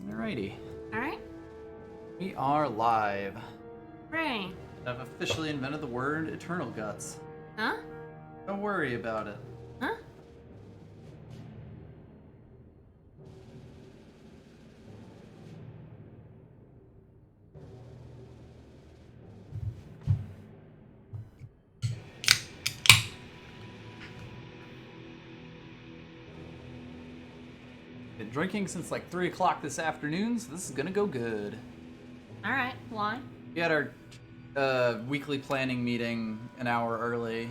Alrighty. Alright. We are live. Hooray. I've officially invented the word Eternal Guts. Huh? Don't worry about it. Huh? Been drinking since like 3 o'clock this afternoon, so this is gonna go good. Alright, why? We had our weekly planning meeting an hour early.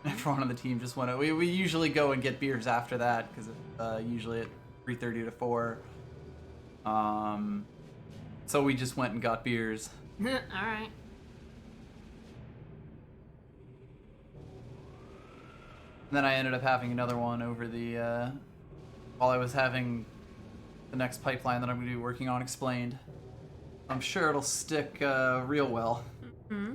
Everyone on the team just went. We usually go and get beers after that because it's usually at 3:30 to 4. So we just went and got beers. Alright. And then I ended up having another one over the while I was having the next pipeline that I'm going to be working on explained. I'm sure it'll stick real well. Mm-hmm.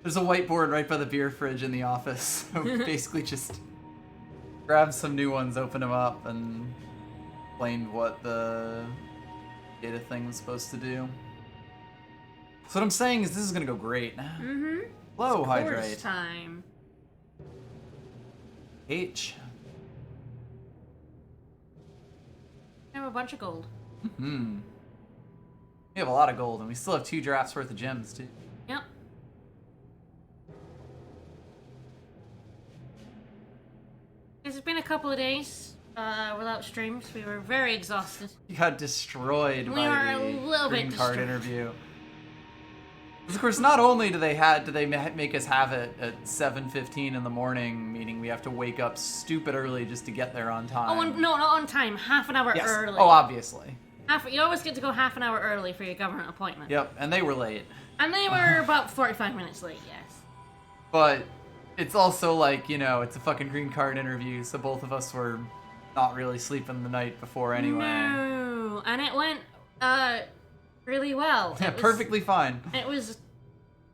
There's a whiteboard right by the beer fridge in the office. So basically just grabbed some new ones, opened them up, and explained what the data thing was supposed to do. So what I'm saying is this is going to go great. Mm-hmm. Hello, It's Hydrate. course time. H. I have a bunch of gold. Hmm. We have a lot of gold, and we still have 2 drafts worth of gems, too. Yep. It's been a couple of days without streams. We were very exhausted. You got destroyed We by were a the little bit green card destroyed. interview. Of course, not only do they make us have it at 7:15 in the morning, meaning we have to wake up stupid early just to get there on time. Oh, no, not on time. Half an hour Yes. early. Oh, obviously. You always get to go half an hour early for your government appointment. Yep, and they were late. And they were about 45 minutes late, yes. But it's also like, you know, it's a fucking green card interview, so both of us were not really sleeping the night before anyway. No, and it went really well. Yeah, It was- perfectly fine. It was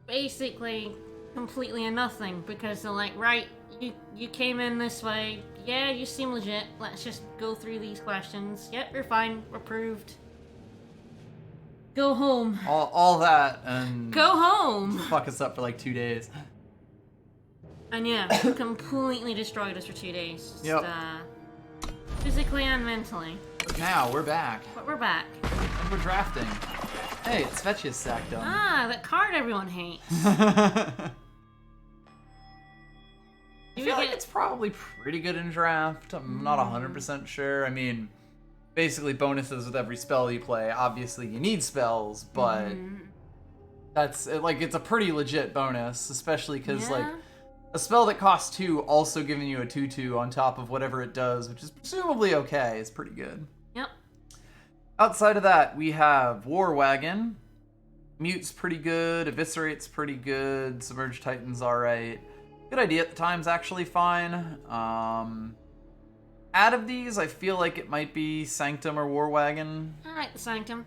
basically completely a nothing because they're like, right, you came in this way. Yeah, you seem legit. Let's just go through these questions. Yep, you're fine. Approved. Go home. All that and Go home. fuck us up for like 2 days. And yeah, completely destroyed us for 2 days. Just, Yep. physically and mentally. But now we're back. But we're back. And we're drafting. Hey, it's Fetch's sack done. Ah, that card everyone hates. I You feel like get- it's probably pretty good in draft. I'm not 100% sure. I mean, basically bonuses with every spell you play. Obviously, you need spells, but that's like it's a pretty legit bonus, especially because like Yeah. a spell that costs 2 also giving you a 2/2 on top of whatever it does, which is presumably okay. Is pretty good. Yep. Outside of that, we have War Wagon. Mute's pretty good. Eviscerate's pretty good. Submerged Titan's alright. Good idea at the time's actually fine. Out of these, I feel like it might be Sanctum or War Wagon. I like the Sanctum.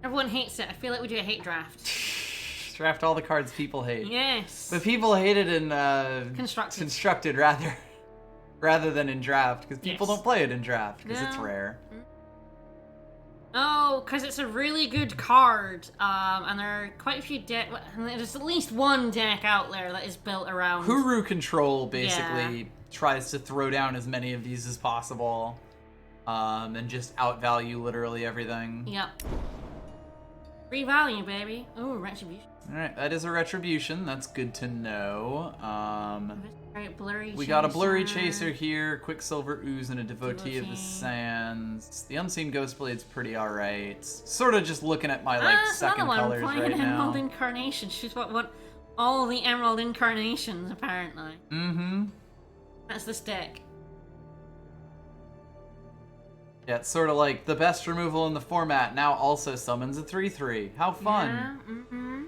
Everyone hates it. I feel like we do a hate draft. Draft all the cards people hate. Yes. But people hate it in Constructed. rather than in draft, because people Yes. don't play it in draft, because it's No. rare. Oh, because it's a really good card. And there are quite a few deck. There's at least one deck out there that is built around. Huru Control basically tries to throw down as many of these as possible, and just outvalue literally everything. Yep. Free value, baby. Oh, Retribution. Alright, that is a retribution. That's good to know. Right, blurry. We got a Blurry Chaser here, Quicksilver Ooze, and a Devotee of the Devotee. Sands. The Unseen Ghostblade's pretty alright. Sort of just looking at my like That's second another one. colors Playing right Emerald now. Incarnation. She's what all the Emerald Incarnations, apparently. Mm-hmm. That's this deck. Yeah, it's sort of like the best removal in the format now also summons a 3/3. How fun! Yeah, mm-hmm.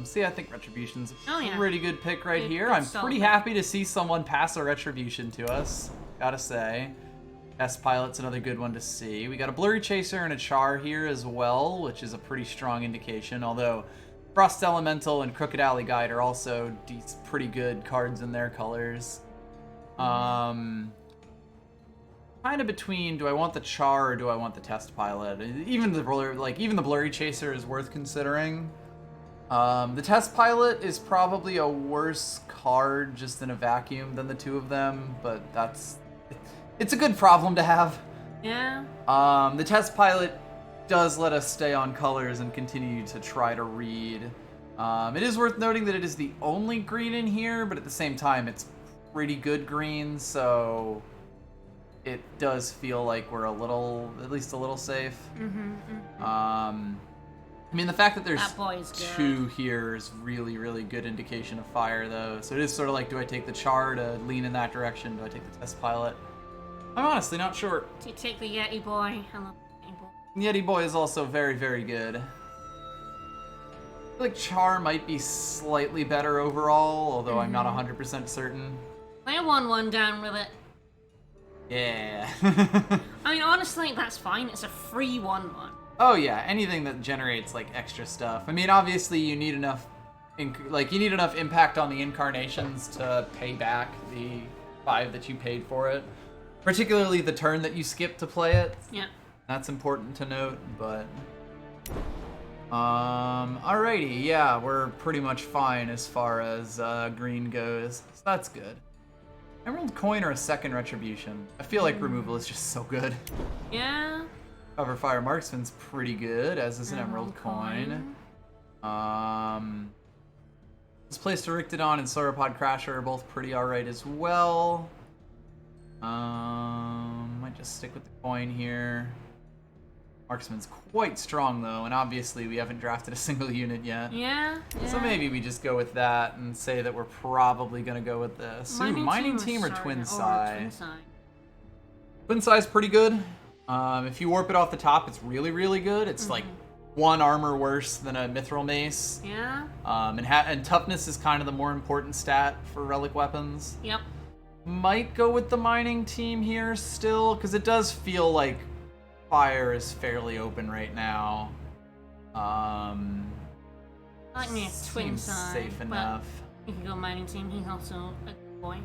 So yeah, I think Retribution's Oh, a yeah. pretty good pick right Good- here. good I'm solid pretty pick. happy to see someone pass a Retribution to us, gotta say. S-Pilot's another good one to see. We got a Blurry Chaser and a Char here as well, which is a pretty strong indication, although Frost Elemental and Crooked Alley Guide are also pretty good cards in their colors. kind of between, do I want the Char or do I want the test pilot? Even the blurry chaser is worth considering. The test pilot is probably a worse card just in a vacuum than the two of them, but it's a good problem to have. Yeah. The test pilot does let us stay on colors and continue to try to read. It is worth noting that it is the only green in here, but at the same time, it's pretty good green, so it does feel like we're at least a little safe. I mean, the fact that there's two here is really, really good indication of fire, though. So it is sort of like, do I take the Char to lean in that direction? Do I take the test pilot? I'm honestly not sure. Do you take the Yeti boy? I love the Yeti boy. Yeti boy is also very, very good. I feel like Char might be slightly better overall, although I'm not 100% certain. I 1/1 down with it. Yeah. I mean, honestly, that's fine. It's a free 1/1. Oh yeah, anything that generates like extra stuff. I mean, obviously you need enough, impact on the incarnations to pay back the 5 that you paid for it. Particularly the turn that you skip to play it. Yeah. That's important to note, but alrighty, yeah, we're pretty much fine as far as green goes. So that's good. Emerald coin or a second retribution? I feel like removal is just so good. Yeah. Cover Fire Marksman's pretty good, as is an Emerald coin. This place to Rictodon and Sauropod Crasher are both pretty alright as well. Might just stick with the coin here. Marksman's quite strong though, and obviously we haven't drafted a single unit yet. Yeah. So maybe we just go with that and say that we're probably gonna go with this. Mining team or Twin Sai? Twin Sai's pretty good. If you warp it off the top, it's really, really good. It's like 1 armor worse than a Mithril Mace. Yeah. And toughness is kind of the more important stat for relic weapons. Yep. Might go with the mining team here still, because it does feel like fire is fairly open right now. I like me a Twin Seems Sai, safe enough. You can go mining team. He's also a good boy.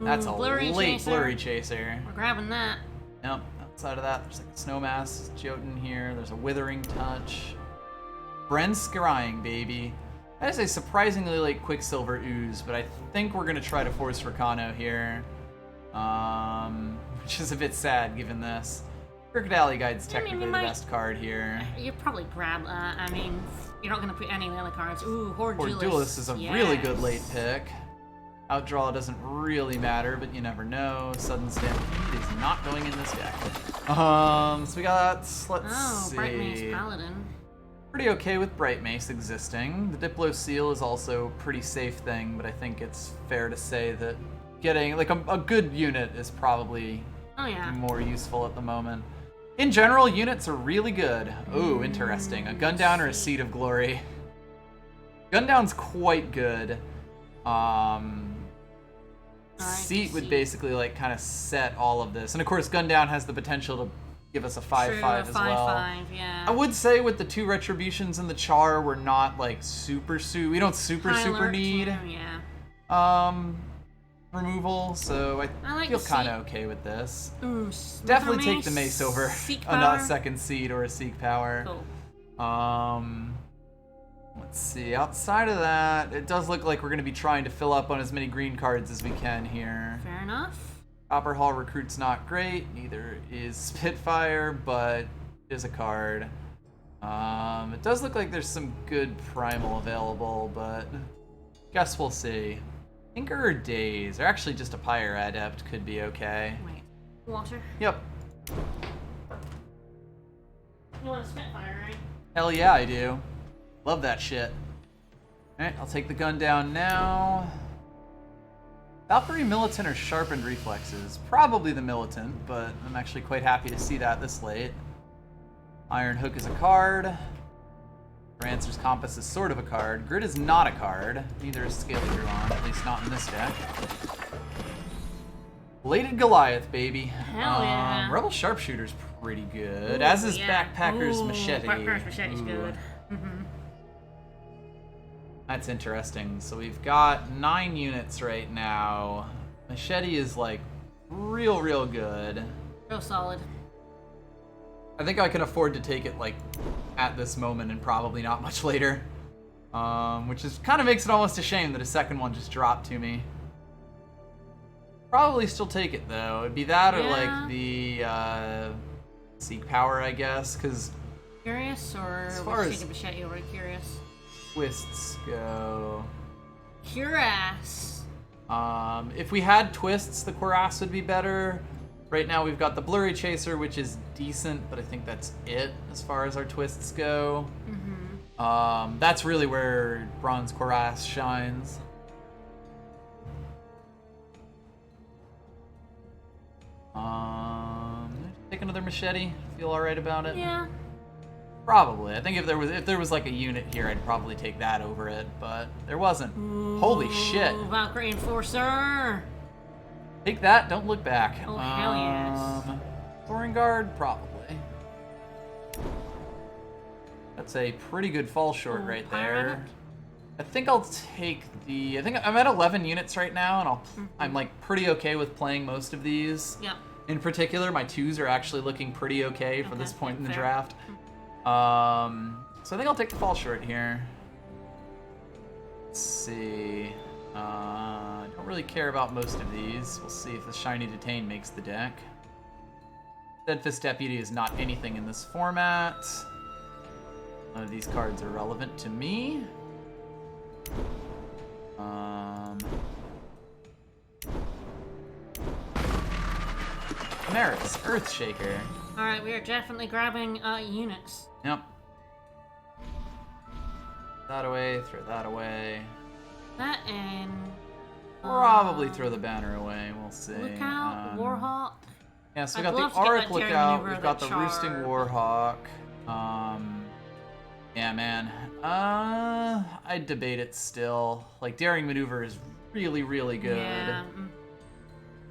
That's a blurry late chaser. blurry chaser. We're grabbing that. Yep. Outside of that, there's like a Snowmass Jotun here. There's a Withering Touch. Bren Scrying, baby. That is a surprisingly late Quicksilver Ooze, but I think we're gonna try to force Rakano here. Which is a bit sad given this. Crooked Alley Guide's technically the best card here. You'd probably grab that. I mean, you're not gonna put any of the other cards. Ooh, Horde Duelist is a really good late pick. Outdraw doesn't really matter, but you never know. Sudden Stampede is not going in this deck. So we got, let's see. Bright Mace Paladin. Pretty okay with Bright Mace existing. The Diplo Seal is also a pretty safe thing, but I think it's fair to say that getting like a good unit is probably more useful at the moment. In general, units are really good. Ooh, interesting. A Gundown or a Seed of Glory. Gundown's quite good. Seat would basically like kind of set all of this, and of course Gundown has the potential to give us a 5/5 as well. 5/5, yeah. I would say with the 2 retributions and the Char, we're not like we don't super need removal, so I feel kind of okay with this. Ooh, definitely take the Mace over a second Seed or a Seek Power. Cool. Let's see, outside of that, it does look like we're going to be trying to fill up on as many green cards as we can here. Fair enough. Copper Hall Recruit's not great, neither is Spitfire, but it is a card. It does look like there's some good Primal available, but guess we'll see. Tinker or Daze, or actually just a Pyre Adept could be okay. Wait, water? Yep. You want a Spitfire, right? Hell yeah, I do. Love that shit. Alright, I'll take the gun down now. Valkyrie Militant or Sharpened Reflexes? Probably the Militant, but I'm actually quite happy to see that this late. Iron Hook is a card. Rancer's Compass is sort of a card. Grid is not a card. Neither is Scaly Gruon, at least not in this deck. Bladed Goliath, baby. Hell yeah. Rebel Sharpshooter's pretty good, as is Backpacker's Machete. Backpacker's Machete's good. That's interesting. So we've got 9 units right now. Machete is like real good. Real solid. I think I can afford to take it like at this moment and probably not much later. Which is kind of makes it almost a shame that a second one just dropped to me. Probably still take it though. It'd be that or like the Seek Power, I guess, because Curious or as far as machete over Curious? twists go. Curious. If we had twists, the Cuirass would be better. Right now we've got the Blurry Chaser, which is decent, but I think that's it as far as our twists go. That's really where Bronze Cuirass shines. Take another machete. Feel all right about it? Yeah. Probably. I think if there was like a unit here, I'd probably take that over it, but there wasn't. Ooh, holy shit! Valkyrie Enforcer. Take that. Don't look back. Oh hell yes. Soaring Guard, probably. That's a pretty good fall short right there. I think I'll take the. I think I'm at 11 units right now, and I'm like pretty okay with playing most of these. Yep. In particular, my 2s are actually looking pretty okay for this point in the draft. So I think I'll take the fall short here. Let's see. I don't really care about most of these. We'll see if the Shiny Detain makes the deck. Steadfast Deputy is not anything in this format. None of these cards are relevant to me. Maris, Earthshaker. Alright, we are definitely grabbing units. Yep. That away, throw that away. That and... Probably throw the banner away, we'll see. Lookout, Warhawk. Yeah, so we got the Auric Lookout, we've got the Roosting Warhawk. Yeah, man. I'd debate it still. Like, Daring Maneuver is really good. Yeah.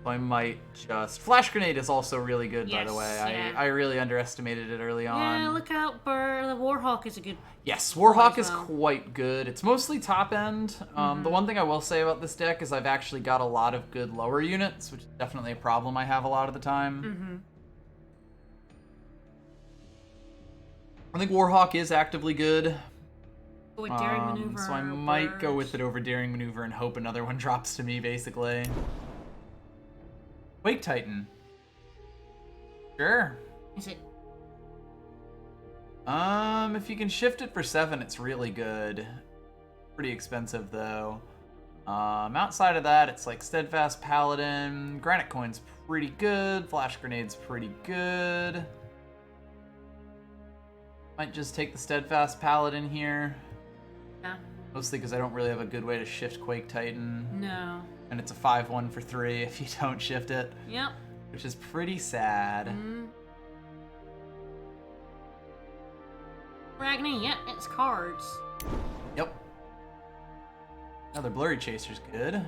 So I might just... Flash Grenade is also really good, by the way. Yeah. I really underestimated it early on. Yeah, look out for the Warhawk is a good... Yes, Warhawk is quite good. It's mostly top end. The one thing I will say about this deck is I've actually got a lot of good lower units, which is definitely a problem I have a lot of the time. I think Warhawk is actively good. With Daring Maneuver. So I might go with it over Daring Maneuver and hope another one drops to me, basically. Quake Titan. Sure. Is it? If you can shift it for 7, it's really good. Pretty expensive, though. Outside of that, it's like Steadfast Paladin. Granite Coin's pretty good. Flash Grenade's pretty good. Might just take the Steadfast Paladin here. Yeah. Mostly because I don't really have a good way to shift Quake Titan. No. And it's a 5-1 for 3 if you don't shift it. Yep. Which is pretty sad. Ragni, yep, it's cards. Yep. Another Blurry Chaser's good.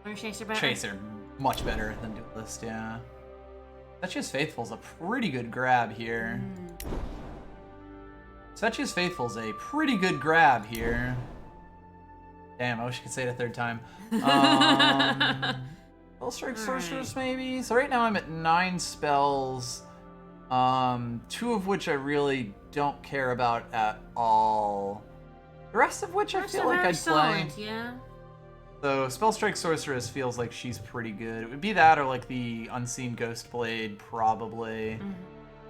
Blurry Chaser better? Chaser, much better than Duelist, yeah. Setchius Faithful's a pretty good grab here. Setchius Faithful's a pretty good grab here. Damn, I wish I could say it a third time. Spell Strike Sorceress, maybe? So right now I'm at 9 spells. 2 of which I really don't care about at all. The rest of which I feel like I'd play. Yeah. So Spell Strike Sorceress feels like she's pretty good. It would be that or like the Unseen Ghost Blade, probably.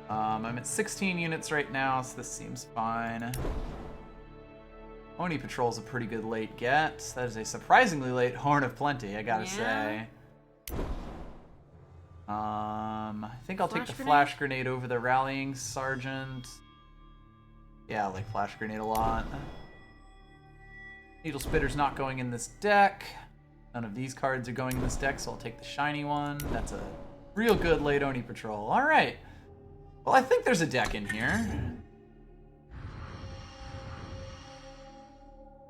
I'm at 16 units right now, so this seems fine. Oni Patrol's a pretty good late get. That is a surprisingly late Horn of Plenty, I gotta say. I think I'll take the Flash Grenade over the Rallying Sergeant. Yeah, I like Flash Grenade a lot. Needle Spitter's not going in this deck. None of these cards are going in this deck, so I'll take the shiny one. That's a real good late Oni Patrol. Alright. Well, I think there's a deck in here.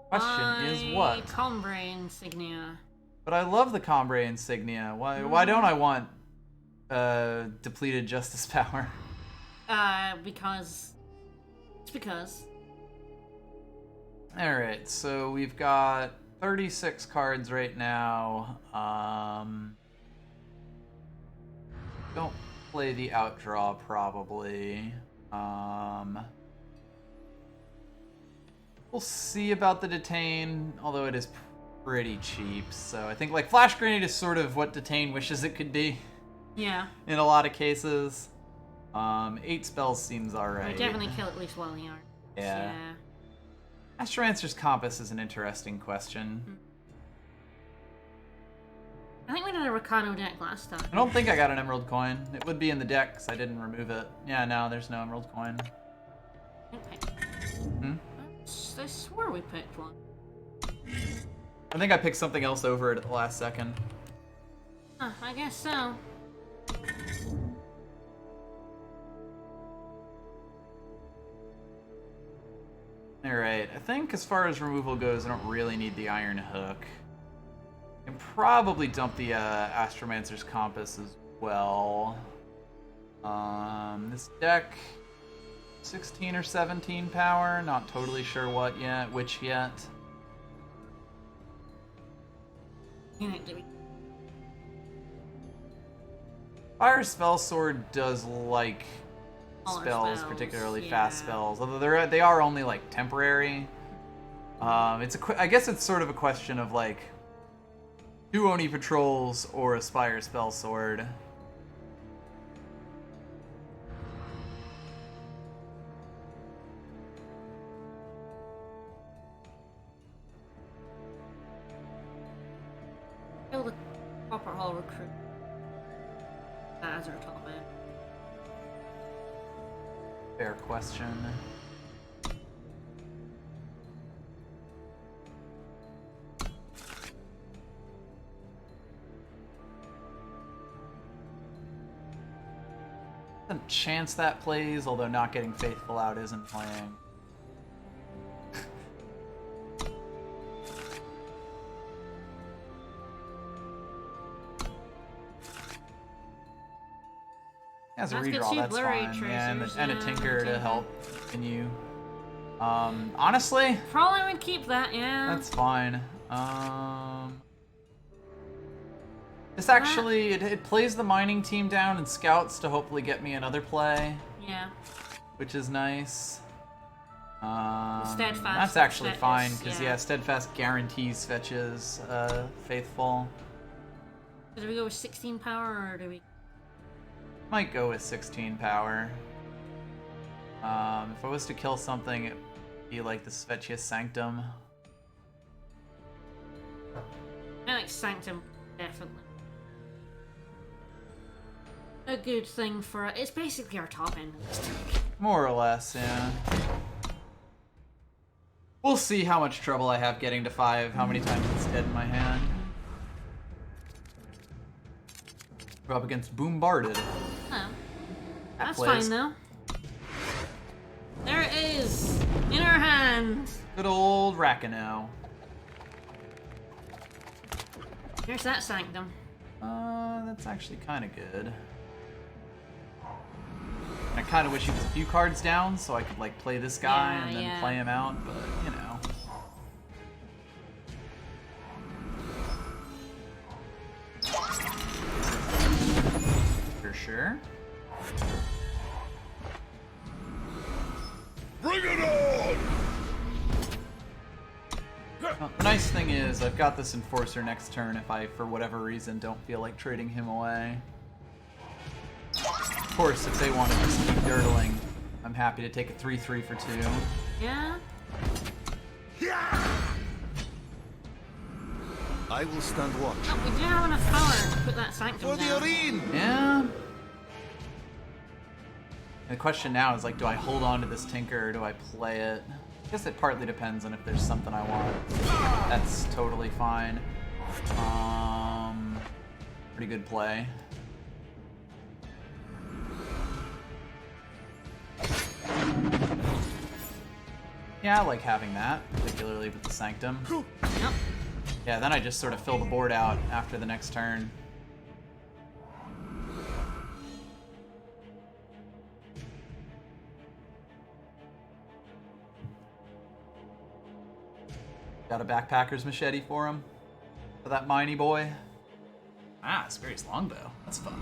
Question is what? Combray Insignia. But I love the Combray Insignia. Why don't I want depleted Justice Power? Because... It's because... Alright, so we've got 36 cards right now. Don't play the outdraw, probably. We'll see about the detain, although it is pretty cheap. So I think like Flash Grenade is sort of what detain wishes it could be. Yeah. In a lot of cases. 8 spells seems alright. Definitely kill at least one yarn. Yeah. Astromancer's Compass is an interesting question. I think we did a Rakano deck last time. I don't think I got an Emerald Coin. It would be in the deck because I didn't remove it. Yeah, no, there's no Emerald Coin. I swore we picked one. I think I picked something else over it at the last second. Huh, I guess so. Alright, I think as far as removal goes, I don't really need the Iron Hook. I can probably dump the Astromancer's Compass as well. This deck, 16 or 17 power, not totally sure which yet. Fire Spell Sword does like spells, particularly fast spells, although they are only like temporary. I guess it's sort of a question of like 2 Oni Patrols or a Spire Spell Sword. Kill the Copper Hall recruit. As our top end. Fair question. There's a chance that plays, although not getting Faithful out isn't playing. As a redraw, that's fine. Yeah, and a Tinker to help continue. Honestly, probably would keep that. Yeah, that's fine. This actually it plays the mining team down and scouts to hopefully get me another play. Yeah, which is nice. Steadfast. That's actually fine because yeah, Steadfast guarantees fetches Faithful. Do we go with 16 power or do we? Might go with 16 power. If I was to kill something, it'd be like the Svetius Sanctum. I like Sanctum, definitely. A good thing for it's basically our top end of this deck. More or less, yeah. We'll see how much trouble I have getting to 5, how many times it's dead in my hand. We're up against Bombarded. Oh. That's fine though. There it is! In our hands! Good old Rakano. Here's that Sanctum. That's actually kind of good. I kind of wish he was a few cards down so I could like play this guy and then play him out, but you know. For sure. Bring it on! Well, the nice thing is I've got this Enforcer next turn if I, for whatever reason, don't feel like trading him away. Of course, if they want to just keep dirtling, I'm happy to take a 3/3 for 2. Yeah? I will stand watch. Oh, we do have enough power to put that Sanctum For the down. arena! Yeah. The question now is like, do I hold on to this Tinker or do I play it? I guess it partly depends on if there's something I want. That's totally fine. Pretty good play. Yeah, I like having that, particularly with the Sanctum. Yep. Yeah, then I just sort of fill the board out after the next turn. Got a Backpacker's Machete for him. For that miney boy. Ah, Spiri's Longbow. That's fun.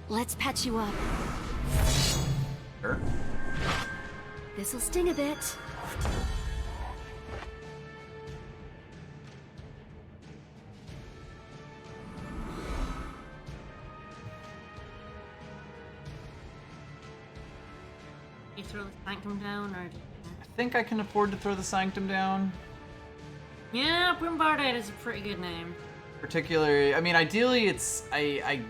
Let's patch you up. Sure. This'll sting a bit. You throw the sanctum down, or do you... I think I can afford to throw the Sanctum down. Yeah, Bombardate is a pretty good name. Particularly, I mean, ideally, it's I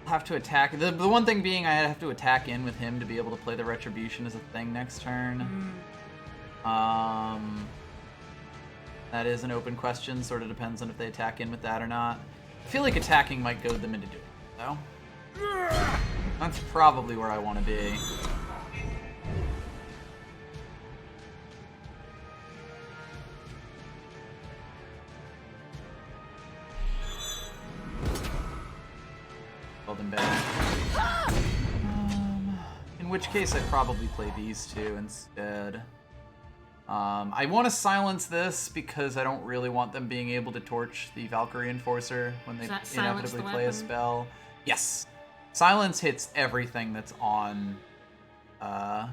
have to attack. The one thing being, I have to attack in with him to be able to play the Retribution as a thing next turn. That is an open question. Sort of depends on if they attack in with that or not. I feel like attacking might goad them into doing it, though. That's probably where I want to be. Them back. In which case, I'd probably play these two instead. I want to silence this because I don't really want them being able to torch the Valkyrie Enforcer when they inevitably play a spell. Yes. Silence hits everything that's on a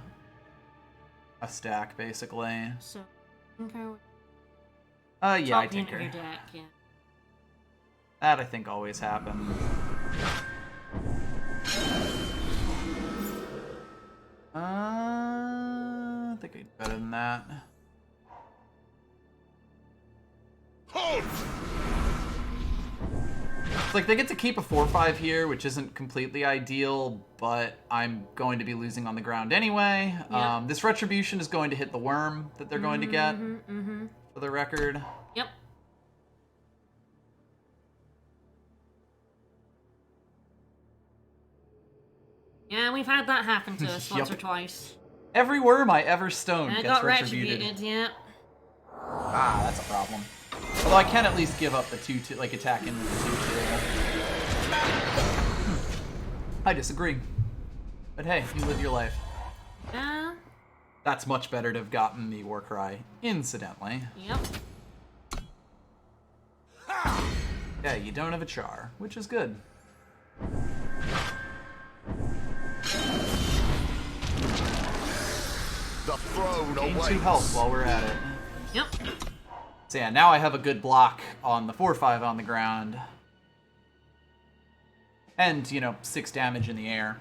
stack, basically. So, okay. Yeah, I take her. Your deck, yeah. That, I think, always happens. I think I do better than that. Hold! It's like they get to keep a 4/5 here, which isn't completely ideal, but I'm going to be losing on the ground anyway. Yep. This Retribution is going to hit the worm that they're going to get, for the record. Yep. Yeah, we've had that happen to us once or twice. Every worm I ever stoned And it gets got retributed, yeah. Ah, that's a problem. Although I can at least give up the 2/2, like attack in with the 2/2. I disagree. But hey, you live your life. Yeah. That's much better to have gotten the Warcry, incidentally. Yep. Yeah, you don't have a char, which is good. The throne Gain awaits. 2 health while we're at it. Yep. So yeah, now I have a good block on the 4/5 on the ground. And, 6 damage in the air.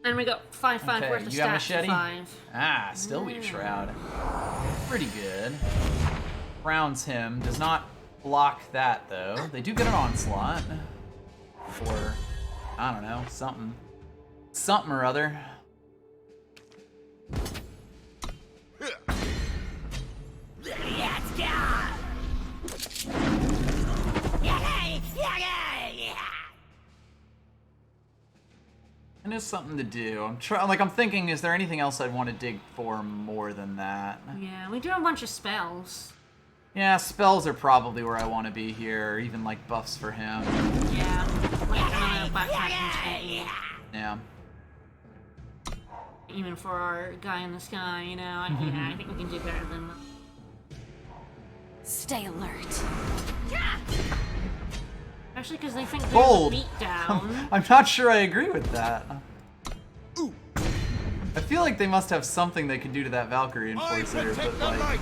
And we got 5/5 Okay, worth of you got stats machete? for 5. Ah, still weak shroud. Pretty good. Rounds him. Does not block that, though. They do get an onslaught. Or, I don't know, something. Something or other. And there's something to do. I'm thinking, is there anything else I'd want to dig for more than that? Yeah, we do a bunch of spells. Yeah, spells are probably where I want to be here, or even like buffs for him. Yeah, like backtracking. Yeah. Even for our guy in the sky, I think we can do better than that. Stay alert. Especially because they think there's Bold. a beat down. I'm not sure I agree with that. I feel like they must have something they can do to that Valkyrie I Enforcer, protect but the like, light.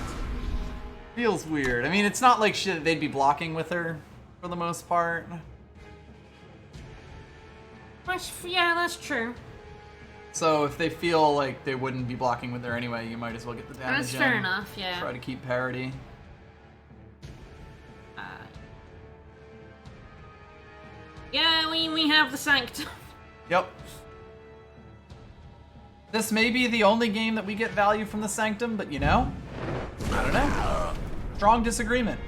feels weird. I mean, it's not like shit they'd be blocking with her for the most part. Which, yeah, that's true. So if they feel like they wouldn't be blocking with her anyway, you might as well get the damage That's in. fair enough, yeah. Try to keep parity. Yeah, we have the Sanctum. Yep. This may be the only game that we get value from the Sanctum, but I don't know. Strong disagreement.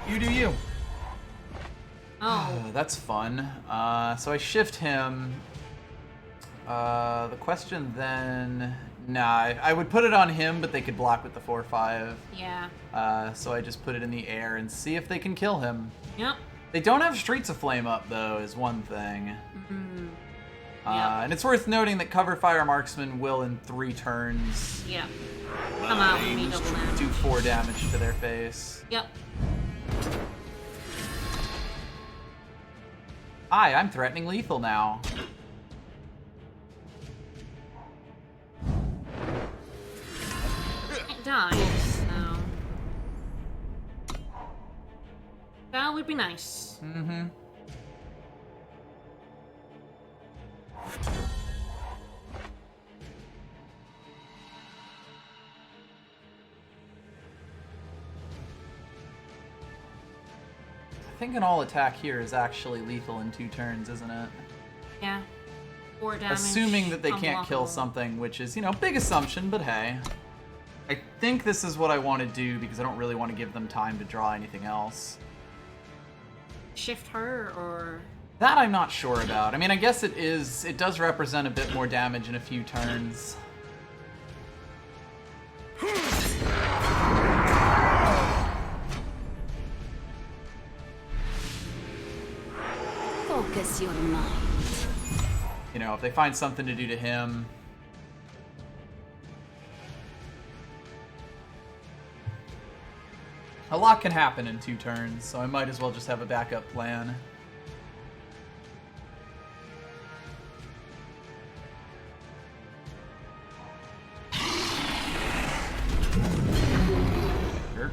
You do you. Oh. That's fun. So I shift him. The question then... Nah, I would put it on him, but they could block with the 4/5. Yeah. So I just put it in the air and see if they can kill him. Yep. They don't have Streets of Flame up, though, is one thing. Mm-hmm. And it's worth noting that Cover Fire Marksman will, in 3 turns, Yep. Come out with me double damage. do 4 damage to their face. Yep. Hi, I'm threatening lethal now. It dies, so... That would be nice. Mm-hmm. I think an all attack here is actually lethal in 2 turns, isn't it? Yeah. 4 damage. Assuming that they can't kill unblockable. something, which is, you know, big assumption, but hey. I think this is what I want to do because I don't really want to give them time to draw anything else. Shift her, or... That I'm not sure about. I mean, I guess it does represent a bit more damage in a few turns. Focus your mind. You know, if they find something to do to him. A lot can happen in 2 turns, so I might as well just have a backup plan. Sure.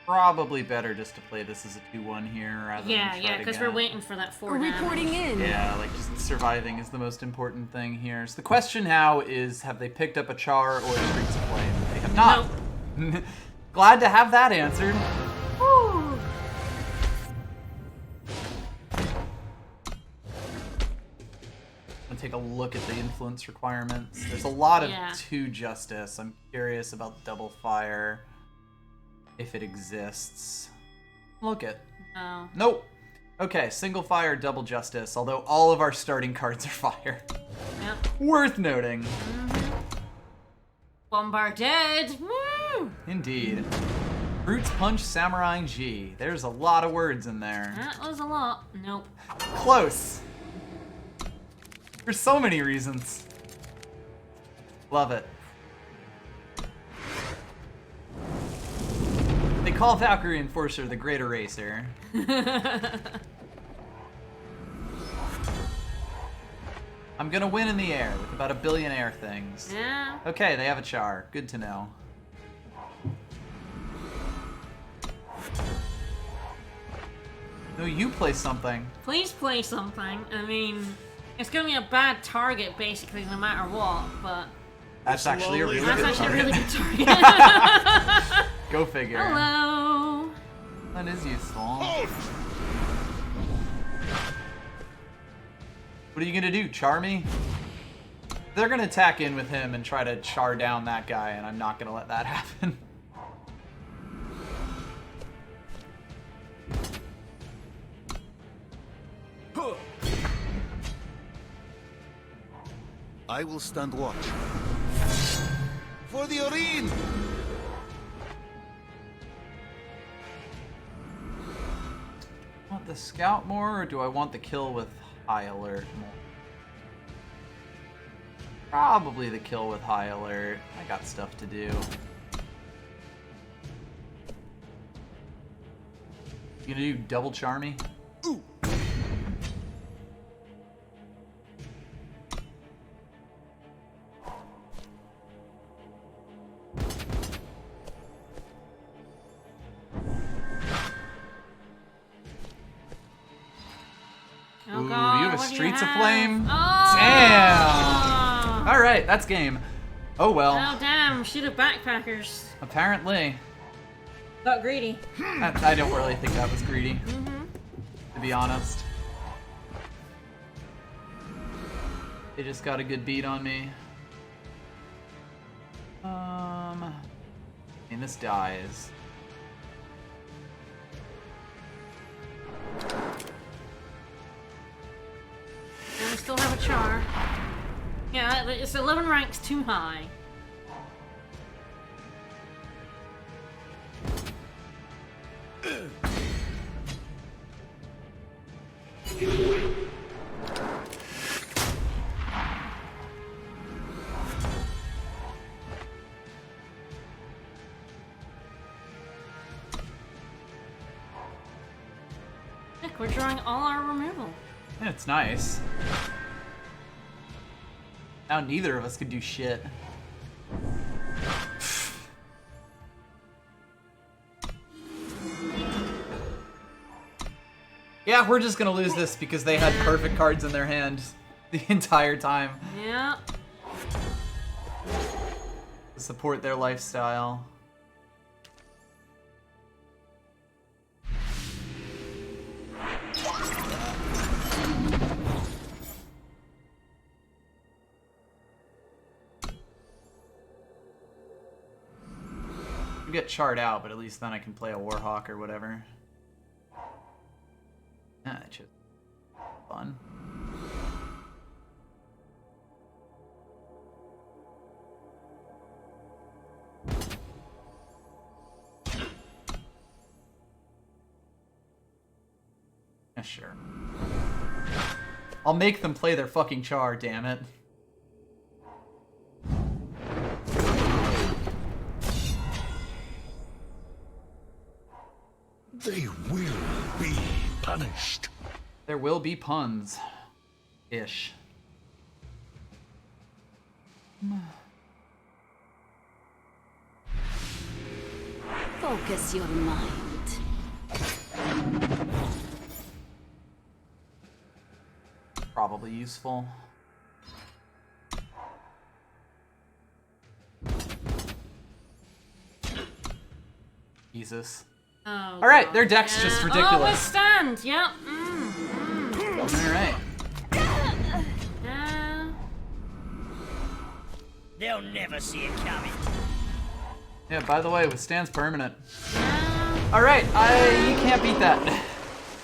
Probably better just to play this as a 2-1 here rather Yeah, than try to because get... we're waiting for that 4 We're damage. reporting in. Yeah, like just surviving is the most important thing here. So the question now is, have they picked up a Char or a Streets of Flame? They have not. Nope. Glad to have that answered. Woo! I'm gonna take a look at the influence requirements. There's a lot of Yeah. 2 Justice. I'm curious about Double Fire, if it exists. Look it. No. Nope. Okay, single fire, double Justice, although all of our starting cards are fire. Yep. Worth noting. Bombarded! Woo! Indeed. Brutes Punch Samurai G. There's a lot of words in there. That was a lot. Nope. Close. For so many reasons. Love it. They call Valkyrie Enforcer the Great Eraser. I'm gonna win in the air with about 1 billion air things. Yeah. Okay, they have a Char. Good to know. No, you play something. Please play something. I mean, it's gonna be a bad target basically no matter what, but That's actually a really that's good actually a target. really good target. Go figure. Hello. That is useful. Halt! What are you gonna do, Char me? They're gonna attack in with him and try to char down that guy, and I'm not gonna let that happen. I will stand watch. For the arena! Want the scout more, or do I want the kill with high alert more? Probably the kill with high alert. I got stuff to do. You gonna do double charmy? Ooh. Oh Ooh, god. you have a what do Streets of have? Flame? Oh. Damn! Alright, that's game. Oh well. Oh damn! Shoot at backpackers. Apparently. Got greedy. I don't really think that was greedy, to be honest. They just got a good beat on me. I mean, this dies. And we still have a char. Yeah, it's 11 ranks too high. we're drawing all our removal. Yeah, it's nice. Now neither of us could do shit. Yeah, we're just gonna lose this because they had perfect cards in their hand the entire time. Yeah. To support their lifestyle. We get charred out, but at least then I can play a Warhawk or whatever. Yeah, it's just fun. Yeah, sure. I'll make them play their fucking char, damn it. They will be punished. There will be puns. Ish. Focus your mind. Probably useful. Jesus. Oh, Alright, their deck's yeah. just Oh, ridiculous. withstand! Yep. Alright. Yeah. They'll never see it coming. Yeah, by the way, withstand's permanent. Yeah. Alright, you can't beat that.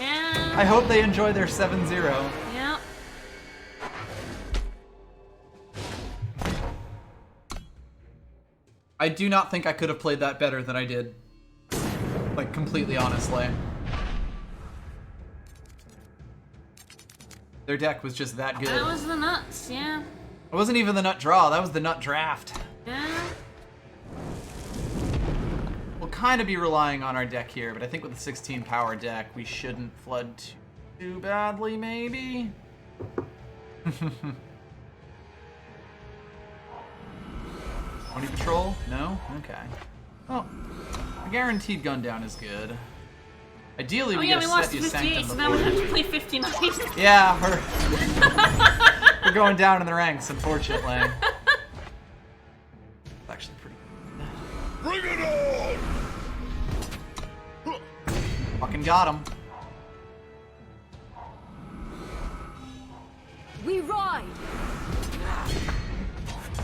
Yeah. I hope they enjoy their 7-0. Yep. I do not think I could have played that better than I did. Like, completely honestly. Their deck was just that good. That was the nuts, yeah. It wasn't even the nut draw, that was the nut draft. Yeah. We'll kind of be relying on our deck here, but I think with the 16 power deck, we shouldn't flood too badly, maybe? 20 patrol? No? Okay. Well, a guaranteed gun down is good. Ideally, Oh we yeah, get we a lost set to you 58, sanctum so now we before. have to play 59. Yeah, we're going down in the ranks, unfortunately. It's actually pretty good. Bring it on! Fucking got him. We ride.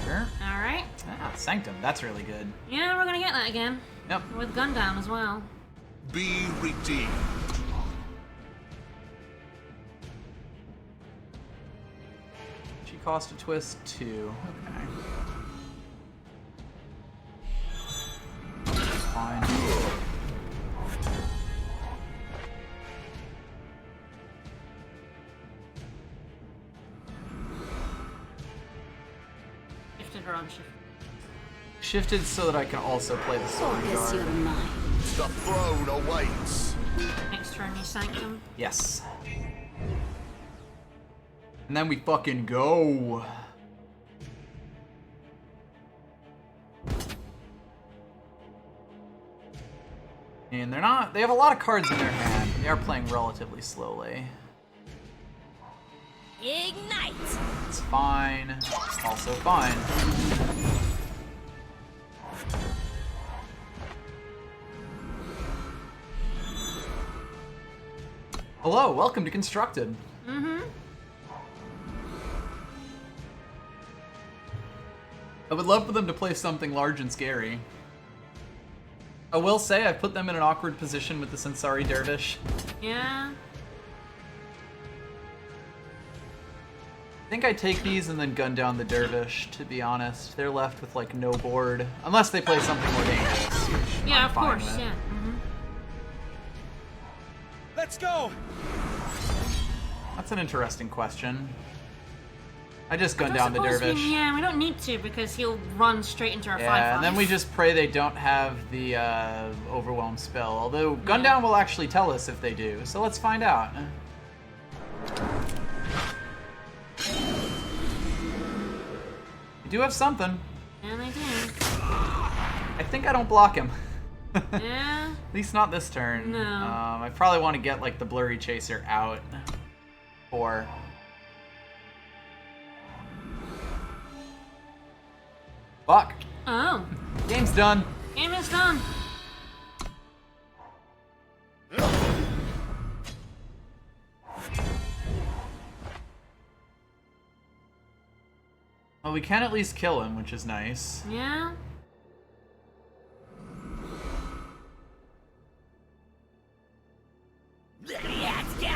Sure. Alright. Ah, sanctum. That's really good. Yeah, we're gonna get that again. Yep. With gun down as well. Be redeemed. She cost a twist 2. Okay. Fine. Shifted or unshifted. Shifted so that I can also play the sword Focus your guard. mind. The throne awaits. Next turn you sanctum. Yes. And then we fucking go. And they're not, they have a lot of cards in their hand, but they are playing relatively slowly. Ignite. It's fine. Also fine. Hello, welcome to Constructed. Mm-hmm. I would love for them to play something large and scary. I will say I put them in an awkward position with the Sensari Dervish. Yeah. I think I take these and then gun down the Dervish, to be honest. They're left with, like, no board. Unless they play something more dangerous. Which Yeah, I'm of fine course, with. yeah. Mm-hmm. Let's go! That's an interesting question. I just gunned Don't down the suppose dervish. yeah, we don't need to because he'll run straight into our 5-5. Yeah, and then we just pray they don't have the overwhelm spell. Although gun down will actually tell us if they do, so let's find out. We do have something. Yeah, they do. I think I don't block him. Yeah. At least not this turn. No. I probably want to get like the blurry chaser out. Or fuck. Oh. Game's done. Game is done. Well, we can at least kill him, which is nice. Yeah. Let's go!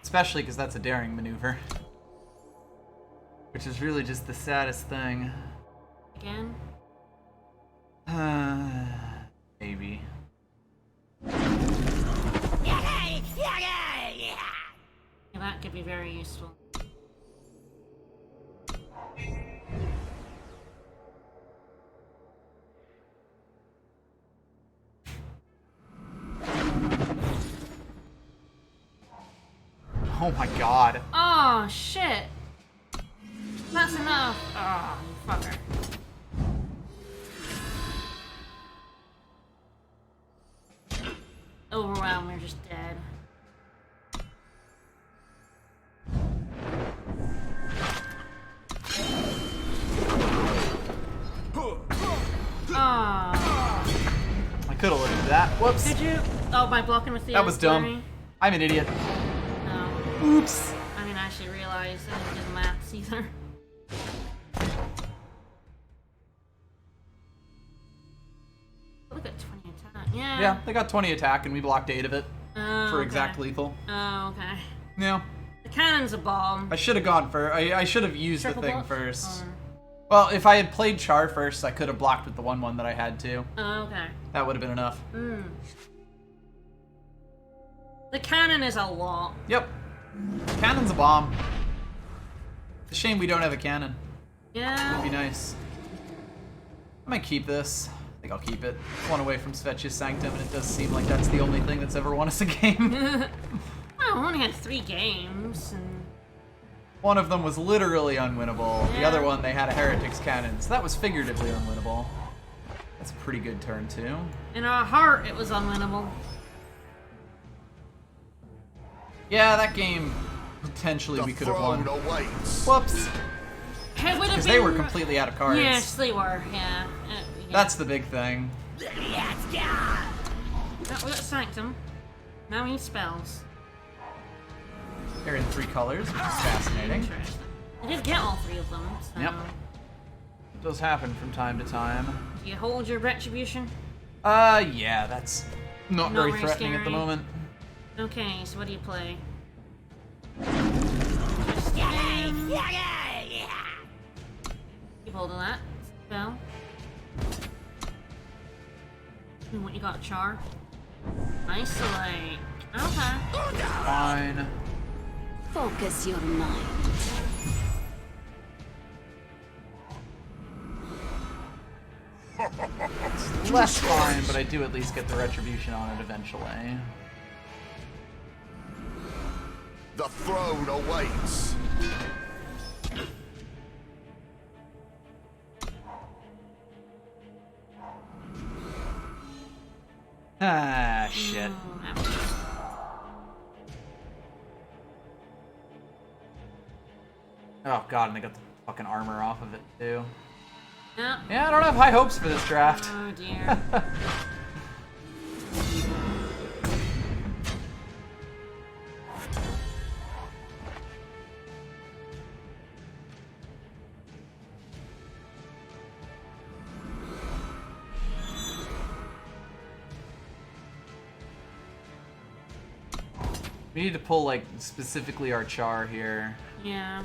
Especially because that's a daring maneuver. Which is really just the saddest thing. Again. Maybe. Yeah, that could be very useful. Oh my god. Oh, shit. That's enough. Oh, you fucker. Overwhelmed, we're just dead. Oh. I could have looked at that. Whoops. Did you? Oh, by blocking with the That was dumb. flurry? I'm an idiot. No. Oops. I didn't actually realize I didn't do the maths either. Look at 20 attack. Yeah. Yeah, they got 20 attack and we blocked 8 of it Oh, for okay. exact lethal. Oh, okay. Yeah. The cannon's a bomb. I should have gone for. I should have used Triple the thing block? first. Or- Well, if I had played Char first, I could have blocked with the 1/1 that I had to. Oh, okay. That would have been enough. The cannon is a lot. Yep. Cannon's a bomb. It's a shame we don't have a cannon. Yeah. It'd be nice. I might keep this. I think I'll keep it. It's one away from Svetch's Sanctum, and it does seem like that's the only thing that's ever won us a game. Well, we only had 3 games, and One of them was literally unwinnable. The Yeah. other one, they had a Heretics Cannon, so that was figuratively unwinnable. That's a pretty good turn, too. in our heart, it was unwinnable. Yeah, that game, potentially The we could have won. throne awaits. Whoops. It would have Because been. they were completely out of cards. Yes, they were. Yeah. Yeah. That's the big thing. Let's go! Oh, we got Sanctum. Now we need spells. They're in 3 colors, which is fascinating. Interesting. I did get all 3 of them. So. Yep. It does happen from time to time. Do you hold your retribution? Yeah, that's not Not very very threatening at the scary. moment. Okay, so what do you play? Keep hold of that. Spell. And what you got, Char? Isolate. Okay. Fine. Focus your mind. Less fine, but I do at least get the retribution on it eventually. The throne awaits. Ah, shit. Oh god, and they got the fucking armor off of it too. Yeah. Yeah, I don't have high hopes for this draft. Oh dear. We need to pull, like, specifically our Char here. Yeah.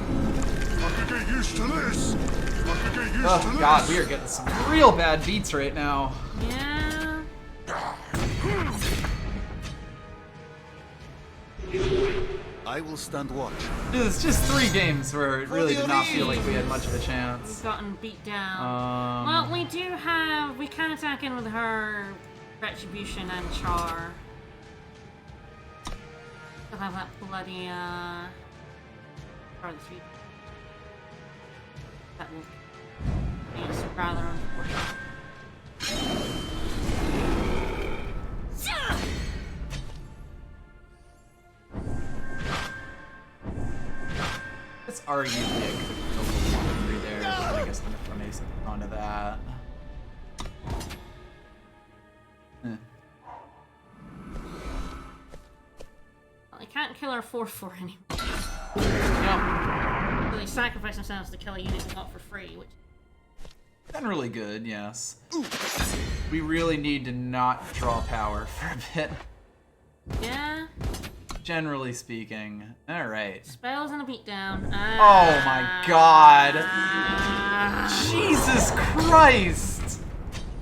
I could get used to this. I could get used to Oh this. god, we are getting some real bad beats right now. Yeah. I will stand watch. It's just 3 games where it really did not feel like we had much of a We've chance. gotten beat down. Well, we do have... We can attack in with her Retribution and Char. We'll have that bloody, Char the 3. That will be rather unfortunate. It's arguably I could go for 1 there, but I guess I'm gonna throw something onto that. Well, they can't kill our 4/4 anymore. Yep. So they sacrifice themselves to kill a unit they got for free, which... Generally good, yes. We really need to not draw power for a bit. Yeah. Generally speaking. Alright. Spells and a beatdown. Oh my god! Jesus Christ!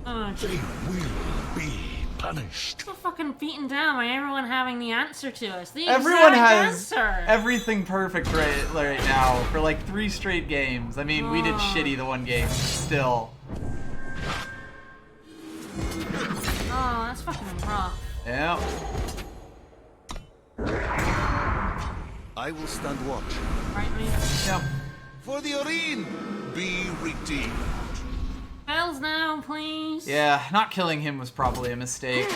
Oh, They will be punished. so fucking beaten down by everyone having the answer to us. The Everyone exact has answer. everything perfect right now for like 3 straight games. I mean, we did shitty the one game, but still. Oh, that's fucking rough. Yeah. I will stand watch. Right, me? Yep. For the Oreen, be redeemed. Spells now, please. Yeah, not killing him was probably a mistake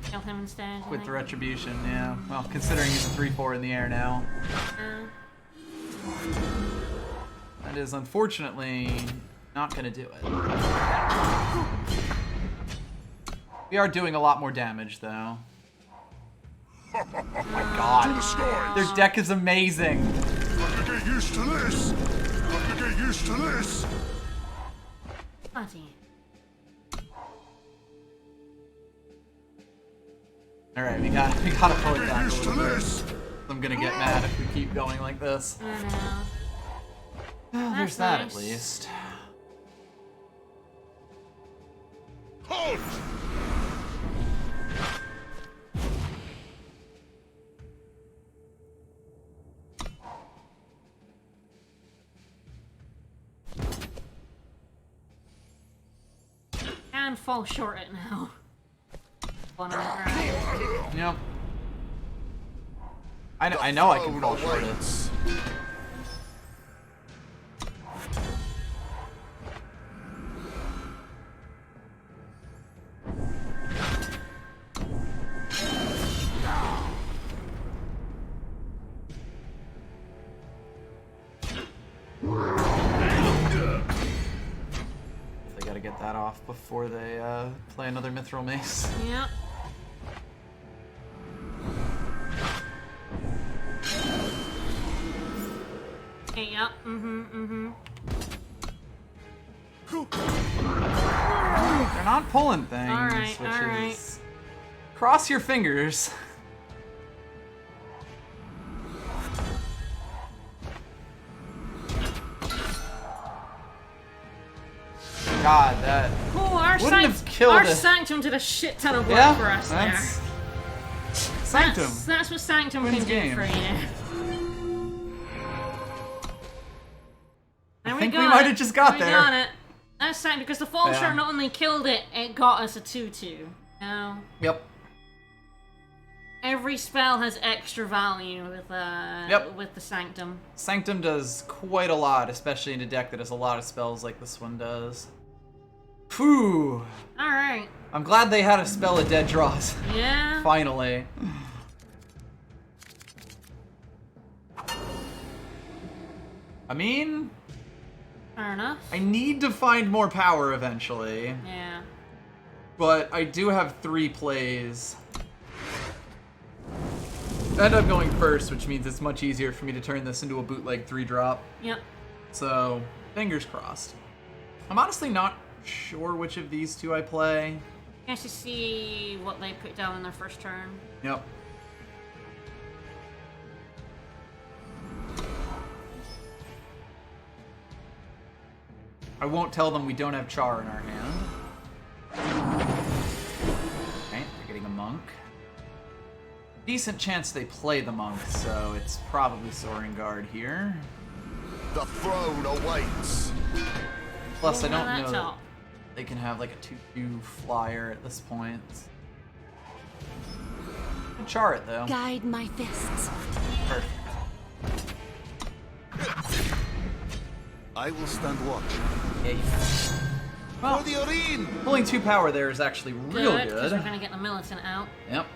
Kill him instead. I with the think. retribution, yeah. Well, considering he's a 3/4 in the air now. That is unfortunately not gonna do it. We are doing a lot more damage though. Oh my god. Their deck is amazing. Got to get used to this. Got to get used to this. Bloody. Alright, we gotta pull it Get back a used to little bit. this. I'm gonna get mad if we keep going like this. I know. Well, there's That's that nice. at least. Halt! And fall short it now. One on the ground. Yep. I know I can fall short it. They gotta get that off before they play another Mithril Mace. Yep. Okay, yep. They're not pulling things, Alright, which alright. is... Cross your fingers. God, that... Oh, our Wouldn't have sanct- killed our it. Sanctum did a shit ton of work Yeah, for us that's... there. Sanctum. That's what Sanctum Wins can do game. for you. I And think we got might it. have just got we there. got it. That's Sanctum, because the fall Yeah. short not only killed it, it got us a 2/2. Now, Yep. every spell has extra value with with the Sanctum. Sanctum does quite a lot, especially in a deck that has a lot of spells like this one does. Phew. Alright. I'm glad they had a spell of dead draws. Yeah. Finally. I mean, Fair enough. I need to find more power eventually, Yeah. but I do have 3 plays. I end up going first, which means it's much easier for me to turn this into a bootleg 3-drop. Yep. So, fingers crossed. I'm honestly not sure which of these 2 I play. Nice to see what they put down in their first turn. Yep. I won't tell them we don't have Char in our hand. Okay, decent chance they play the monk, so it's probably Soaring Guard here. The throne awaits. Plus, I Well, don't know that's that all. they can have like a 2/2 flyer at this point. Good chart though. Guide my fists. Perfect. I will stand watch. Yeah, you For the arena! pulling 2 power there is actually real Good, because good. we're gonna get the militant out. Yep.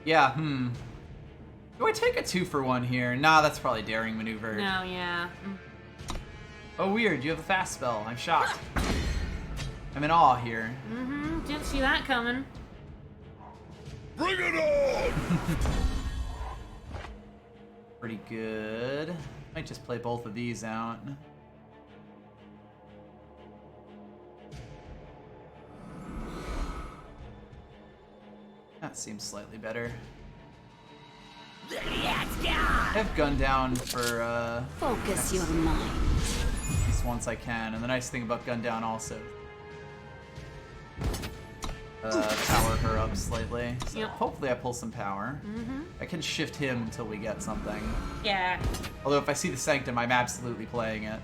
Yeah, Do I take a 2-for-1 here? Nah, that's probably daring maneuver. No, yeah. Oh, weird. You have a fast spell. I'm shocked. I'm in awe here. Mm-hmm, didn't see that coming. Bring it on! Pretty good. Might just play both of these out. That seems slightly better. Let's go! I have gun down for Focus your mind. at least once I can, and the nice thing about gun down also power her up slightly. So Yep. hopefully I pull some power. I can shift him until we get something. Yeah. Although if I see the Sanctum, I'm absolutely playing it.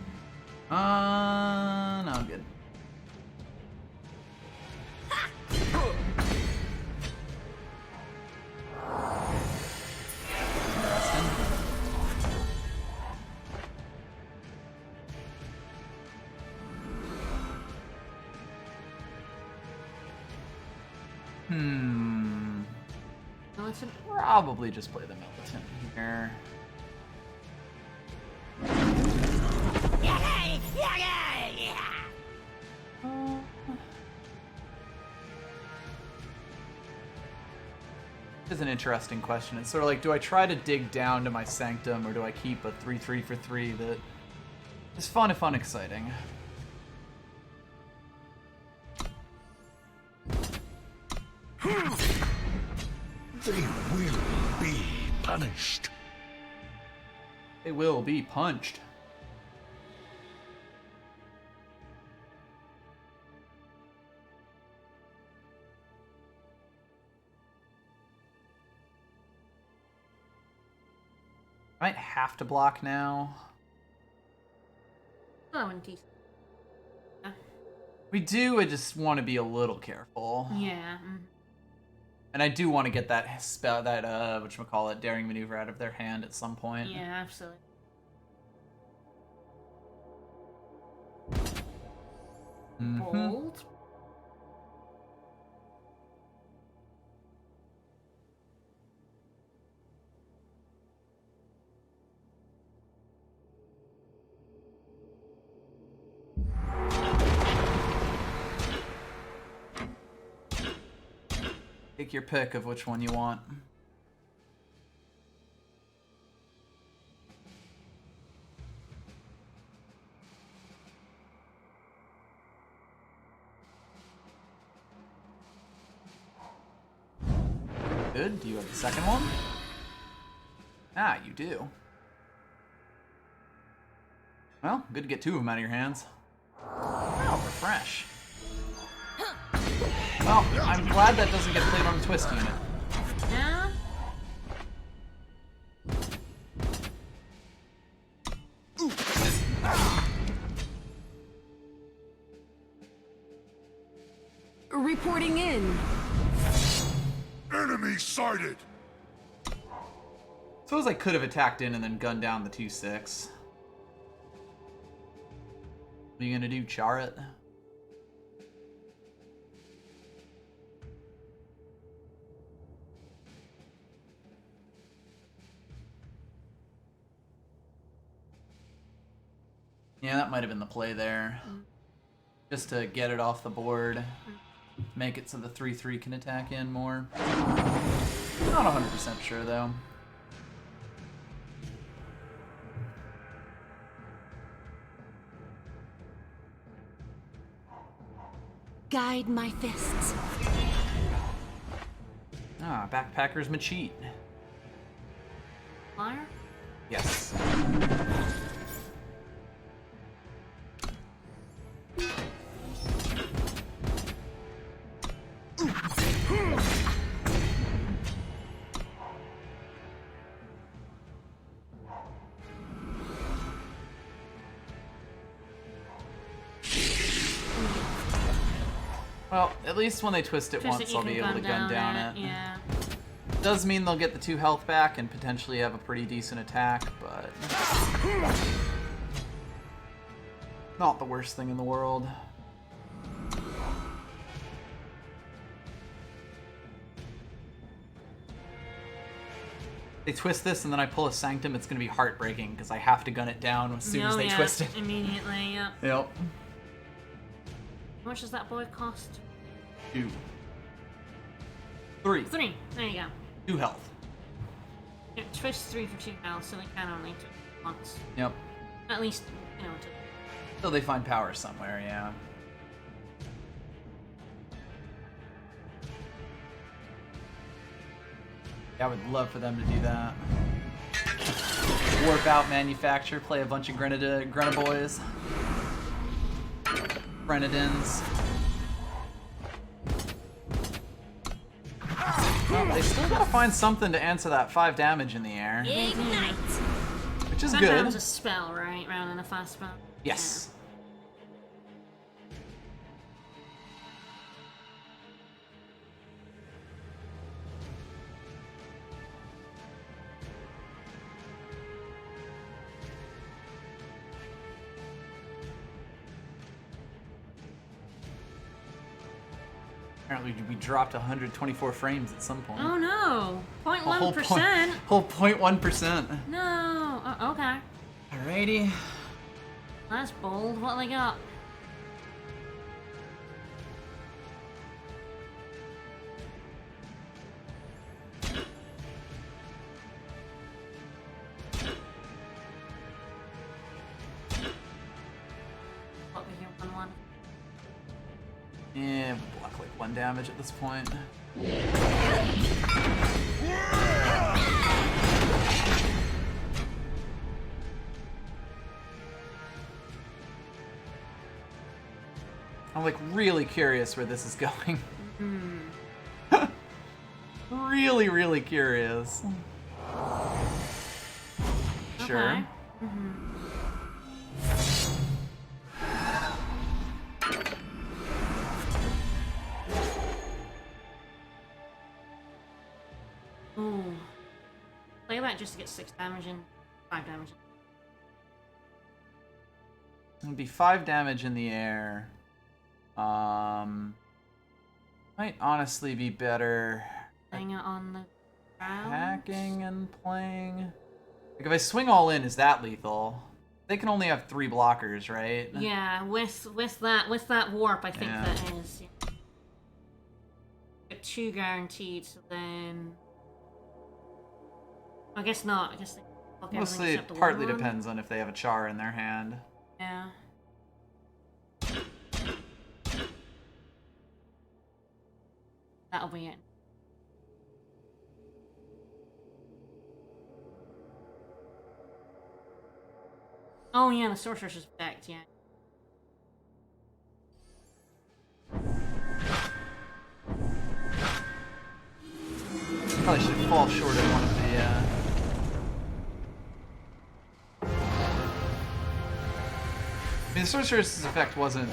No, I'm good. Militant. Probably just play the Militant here. Yay! Yay! This is an interesting question. It's sort of like, do I try to dig down to my Sanctum, or do I keep a 3/3 for 3 that is fun if unexciting? They will be punished. They will be punched. Might have to block now. Oh, and decent. We do, I just want to be a little careful. Yeah. And I do want to get that spell, that, whatchamacallit, daring maneuver out of their hand at some point. Yeah, absolutely. Bold. Take your pick of which one you want. Good. Do you have the second one? Ah, you do. Well, good to get 2 of them out of your hands. Oh, refresh. Well, I'm glad that doesn't get played on the twist unit. Yeah. Reporting in. Enemy sighted! Suppose I could have attacked in and then gunned down the 2/6. What are you gonna do, char it? Yeah, that might have been the play there. Just to get it off the board. Make it so the 3/3 can attack in more. Not 100% sure though. Guide my fists. Ah, Backpacker's Machete. Flyer? Yes. Well, at least when they twist it Twist once, it, you I'll be can able to gun down it. Yeah. Does mean they'll get the 2 health back and potentially have a pretty decent attack, but not the worst thing in the world. They twist this and then I pull a Sanctum, it's gonna be heartbreaking because I have to gun it down as soon as they twist it. Immediately, yeah. Yep. How much does that boy cost? 2. 3. 3. There you go. 2 health. Yeah, twist 3 for 2 health, so they can only do it once. Yep. At least, you know, until Till they find power somewhere, yeah. Yeah, I would love for them to do that. Warp out manufacture, play a bunch of Grenadiboys. Grenadins. Well, they still gotta find something to answer that 5 damage in the air. Ignite! Which is that good. was a spell, right? Rather than a fast spell? Yes. Apparently we dropped 124 frames at some point. Oh no! A whole 0.1%? Whole 0.1%. No! Oh, okay. Alrighty. That's bold. What they got? What we hear 1-1. Yeah, we'll block like 1 damage at this point. I'm like really curious where this is going. Really, really curious. Sure. Okay. Ooh. Play that just to get 6 damage and 5 damage. It'll be 5 damage in the air. Might honestly be better Playing it on the ground. hacking and playing. Like if I swing all in, is that lethal? They can only have 3 blockers, right? Yeah, with that warp, I think Yeah. that is. Yeah. Get 2 guaranteed, so then. I guess not. I guess they block everything Mostly except the it partly one. depends on if they have a char in their hand. Yeah. That'll be it. Oh yeah, the sorceress is backed, yeah. Probably should fall short of one of the, I mean, the sorceress's effect wasn't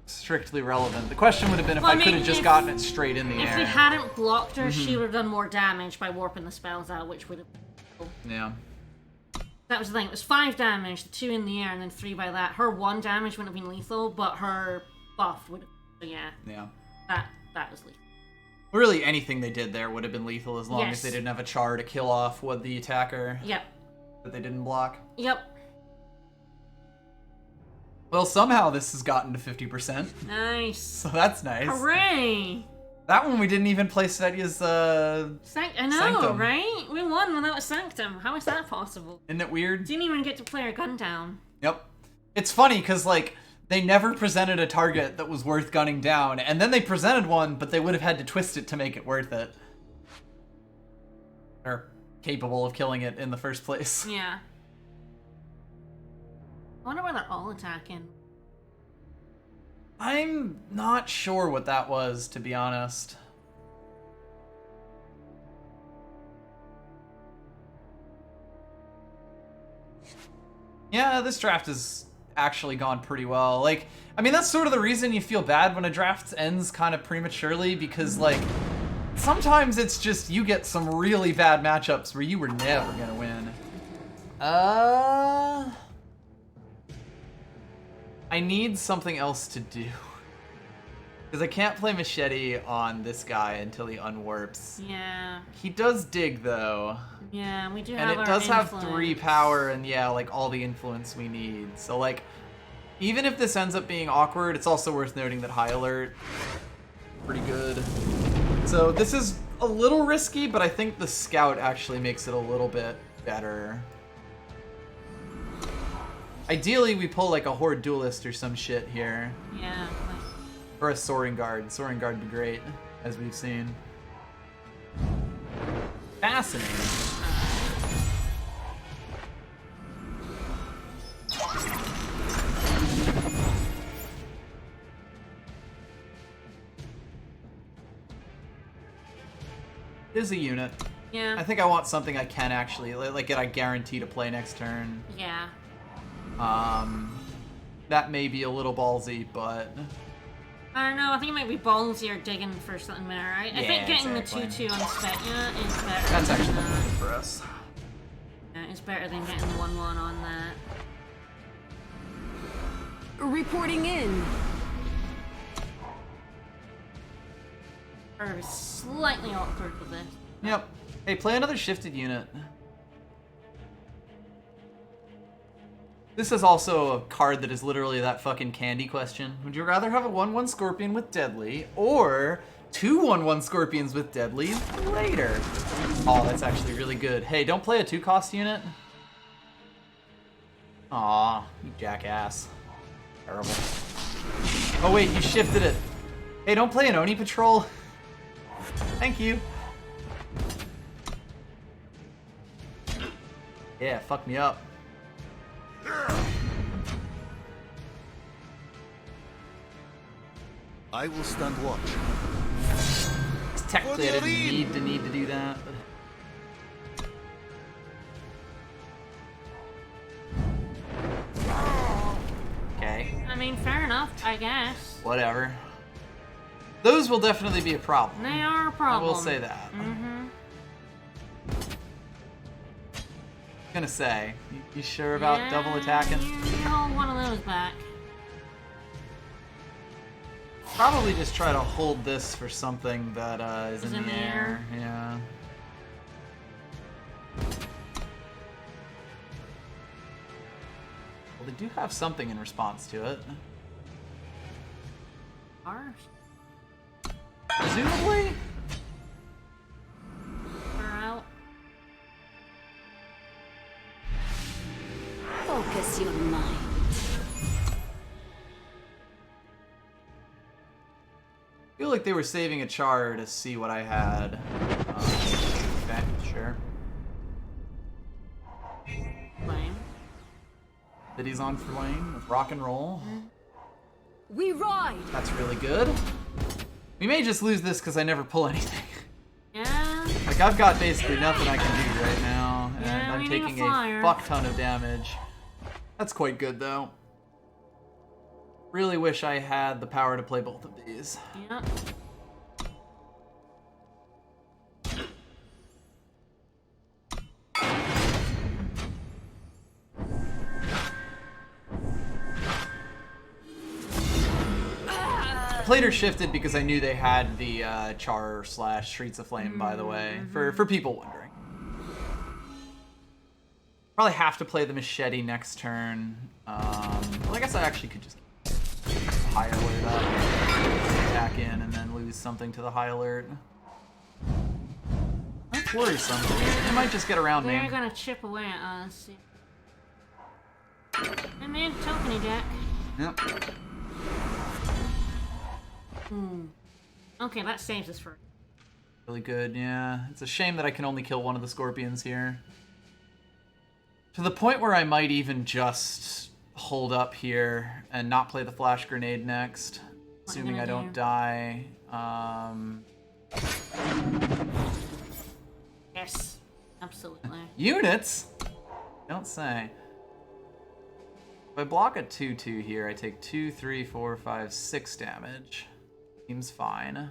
strictly relevant. The question would have been if Well, I I could have mean, just if- gotten it straight in the If air. they hadn't blocked her, she would have done more damage by warping the spells out, which would have. Yeah. That was the thing. It was 5 damage, the 2 in the air, and then 3 by that. Her 1 damage wouldn't have been lethal, but her buff would have. So yeah, Yeah. that was lethal. Really, anything they did there would have been lethal as long Yes. as they didn't have a char to kill off what the attacker Yep. that they didn't block. Yep. Well, somehow this has gotten to 50%, Nice. so that's nice. Hooray! That one we didn't even play Setia's, I know, Sanctum. right? We won without a Sanctum. How is that possible? isn't it weird? Didn't even get to play our gun down. Yep. It's funny, because, like, they never presented a target that was worth gunning down, and then they presented one, but they would have had to twist it to make it worth it. Or capable of killing it in the first place. Yeah. I wonder why they're all attacking. I'm not sure what that was, to be honest. Yeah, this draft is actually gone pretty well. Like, I mean, that's sort of the reason you feel bad when a draft ends kind of prematurely, because, like, sometimes it's just you get some really bad matchups where you were never gonna win. I need something else to do. Because I can't play Machete on this guy until he unwarps. Yeah. He does dig, though. Yeah, we do And have it our does have influence. 3 power and, yeah, like, all the influence we need. So, like, even if this ends up being awkward, it's also worth noting that High Alert, pretty good. So this is a little risky, but I think the Scout actually makes it a little bit better. Ideally, we pull, like, a Horde Duelist or some shit here. Yeah. Or a Soaring Guard. Soaring Guard would be great, as we've seen. Fascinating. Is a unit. Yeah. I think I want something I can actually, like, I guarantee to play next turn. Yeah. That may be a little ballsy, but... I don't know, I think it might be ballsier digging for something better, right? I think getting exactly. the 2-2 on Spec unit is better. That's than, actually good for us. yeah, it's better than getting the 1-1 on that. Reporting in. Or slightly awkward with this. Yep. Hey, play another shifted unit. This is also a card that is literally that fucking candy question. Would you rather have a 1-1 Scorpion with Deadly, or 2 1-1 Scorpions with Deadly later? Oh, that's actually really good. Hey, don't play a 2-cost unit. Aw, you jackass. Terrible. Oh wait, you shifted it. Hey, don't play an Oni Patrol. Thank you. Yeah, fuck me up. I will stand watch. Technically, I didn't need to do that. Okay. I mean, fair enough, I guess. Whatever. Those will definitely be a problem. They are a I problem. will say that. Mm-hmm. Gonna say, you sure about double attacking? You hold one of those back. Probably just try to hold this for something that is in the air. air. Yeah. Well, they do have something in response to it. Ours. Presumably? We're out. Focus your mind. I feel like they were saving a char to see what I had. Okay, sure. Lame. That he's on Flame with Rock and Roll. We ride. That's really good. We may just lose this because I never pull anything. Yeah. Like, I've got basically nothing I can do right now, and Yeah, I'm we need a taking flyer. a fuck ton of damage. That's quite good, though. Really wish I had the power to play both of these. Yep. Played or shifted because I knew they had the Char / Streets of Flame, by the way, for people wondering. Probably have to play the Machete next turn. Well, I guess I actually could just High Alert up, attack in, and then lose something to the High Alert. That's worrisome. They might just get around me. They're gonna chip away at us. Hey man, tokeny deck. Yep. Okay, that saves us for. Really good, yeah. It's a shame that I can only kill one of the Scorpions here. To the point where I might even just hold up here and not play the Flash Grenade next. Assuming I don't die. Yes, absolutely. Units? Don't say. If I block a 2/2 here, I take 2, 3, 4, 5, 6 damage. Seems fine.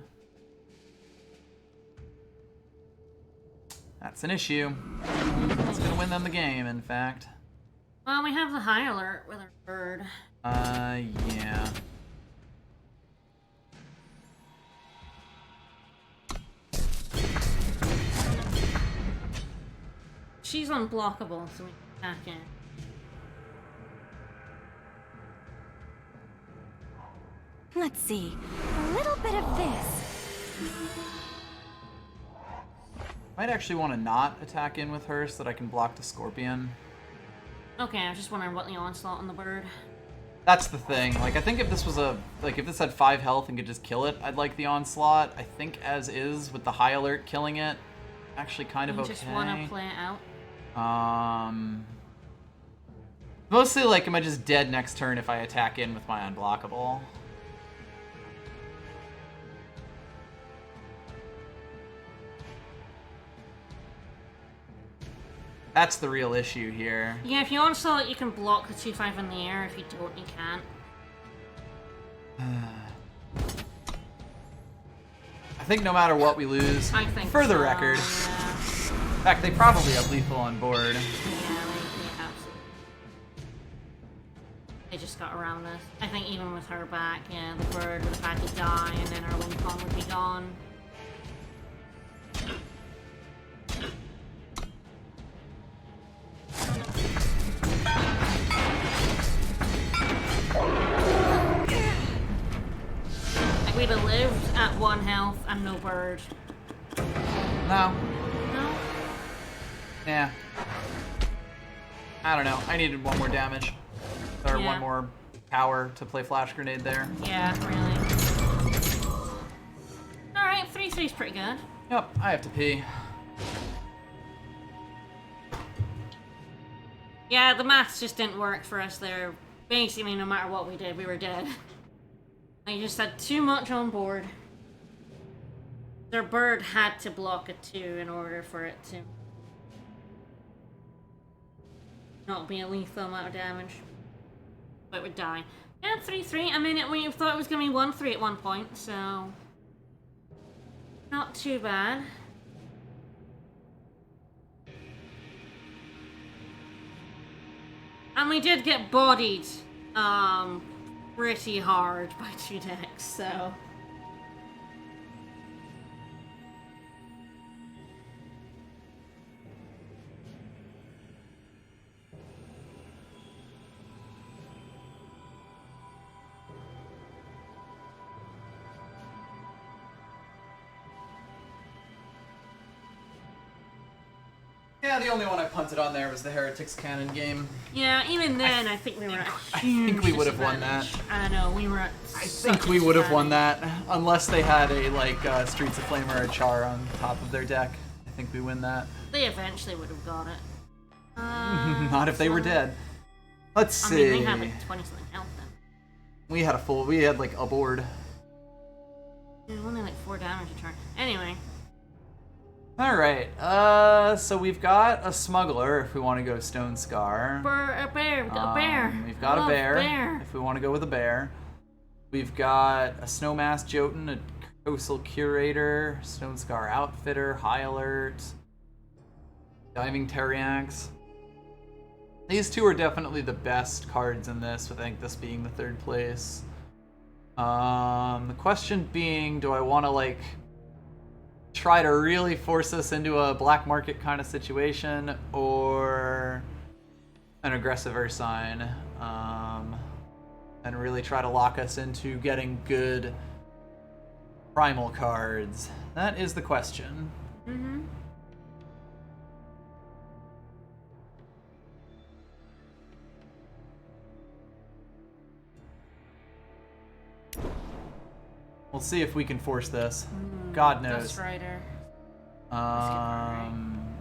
That's an issue. It's gonna win them the game, in fact. Well, we have the high alert with our bird. Yeah. She's unblockable, so we can attack in. Let's see. A little bit of this. Might actually want to not attack in with her so that I can block the scorpion. Okay, I was just wondering what the onslaught on the bird. That's the thing. Like, I think if this was if this had 5 health and could just kill it, I'd like the onslaught. I think as is, with the high alert killing it, actually kind of okay. Just want to play it out. Mostly, like, am I just dead next turn if I attack in with my unblockable? That's the real issue here. Yeah, if you onslaught, you can block the 2/5 in the air. If you don't, you can't. I think no matter what we lose, I think for the so, record. Yeah. In fact, they probably have lethal on board. Yeah, they absolutely. They just got around us. I think even with her back, yeah, the bird would have had to die, and then our wing con would be gone. Like, we'd have lived at 1 health and no bird. No. No? Yeah. I don't know. I needed 1 more damage. Or Yeah. 1 more power to play flash grenade there. Yeah, really. Alright, 3/3's pretty good. Yep, I have to pee. Yeah, the maths just didn't work for us there. Basically, no matter what we did, we were dead. I just had too much on board. Their bird had to block a 2 in order for it to not be a lethal amount of damage. But it would die. Yeah, 3/3. I mean, we thought it was going to be 1/3 at one point, so not too bad. And we did get bodied, pretty hard by 2 decks, so. Yeah, the only one I punted on there was the Heretics Cannon game. Yeah, even then, I think we were at I huge think we would have won that. disadvantage. I know, we were at I think we would have won that, unless they had a, like, Streets of Flame or a Char on top of their deck. I think we win that. They eventually would have got it. Not if they were dead. Let's I see. mean, they had like 20-something health then. We had like a board. It was only like 4 damage a turn. Anyway. Alright, so we've got a smuggler if we want to go Stone Scar. A bear, we've got a bear. We've got I a love bear if we want to go with a bear. We've got a Snowmass Jotun, a Coastal Curator, Stone Scar Outfitter, High Alert, Diving Teriax. These 2 are definitely the best cards in this, with I think this being the 3rd place. The question being, do I want to, like, try to really force us into a black market kind of situation, or an aggressive Ursine, and really try to lock us into getting good primal cards? That is the question. Mm-hmm. We'll see if we can force this. God knows. Ghost Rider.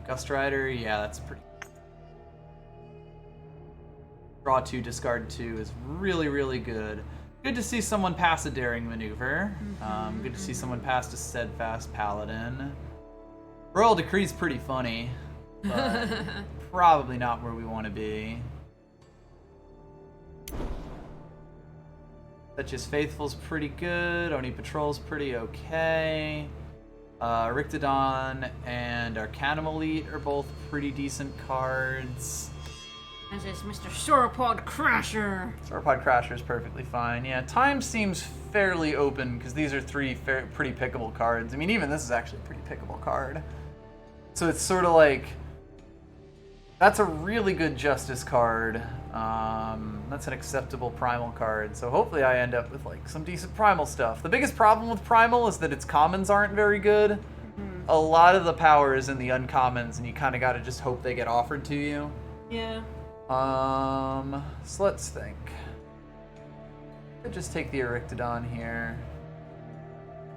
Gust Rider, yeah, that's pretty. Draw 2, discard 2 is really, really good. Good to see someone pass a Daring Maneuver. Good to see someone pass a Steadfast Paladin. Royal Decree's pretty funny, but probably not where we want to be. Such as Faithful's pretty good. Oni Patrol's pretty okay. Rictodon and Arcanum Elite are both pretty decent cards. As is Mr. Sauropod Crasher. Sauropod Crasher is perfectly fine. Yeah, time seems fairly open because these are three pretty pickable cards. I mean, even this is actually a pretty pickable card. So it's sort of like, that's a really good Justice card. That's an acceptable Primal card. So hopefully I end up with like some decent Primal stuff. The biggest problem with Primal is that its commons aren't very good. Mm-hmm. A lot of the power is in the uncommons, and you kind of got to just hope they get offered to you. Yeah. So let's think. Could just take the Erictodon here.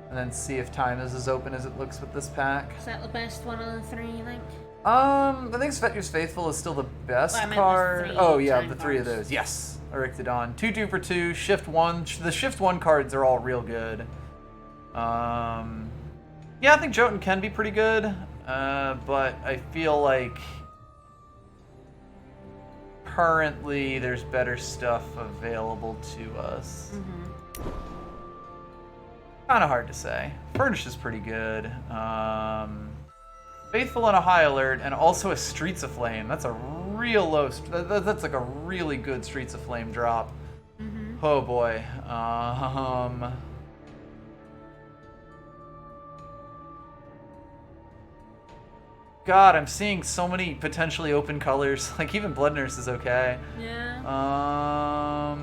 And then see if time is as open as it looks with this pack. Is that the best one of the three, you think? I think Svetju's Faithful is still the best card. Oh yeah, the three of those. Yes. Erictodon. 2/2 for 2, shift 1. The shift 1 cards are all real good. Yeah, I think Jotun can be pretty good. But I feel like currently there's better stuff available to us. Mm-hmm. Kind of hard to say. Furnish is pretty good. Faithful and a High Alert, and also a Streets of Flame. That's a real low. That's like a really good Streets of Flame drop. Mm-hmm. Oh boy. God, I'm seeing so many potentially open colors. Like even Blood Nurse is okay. Yeah.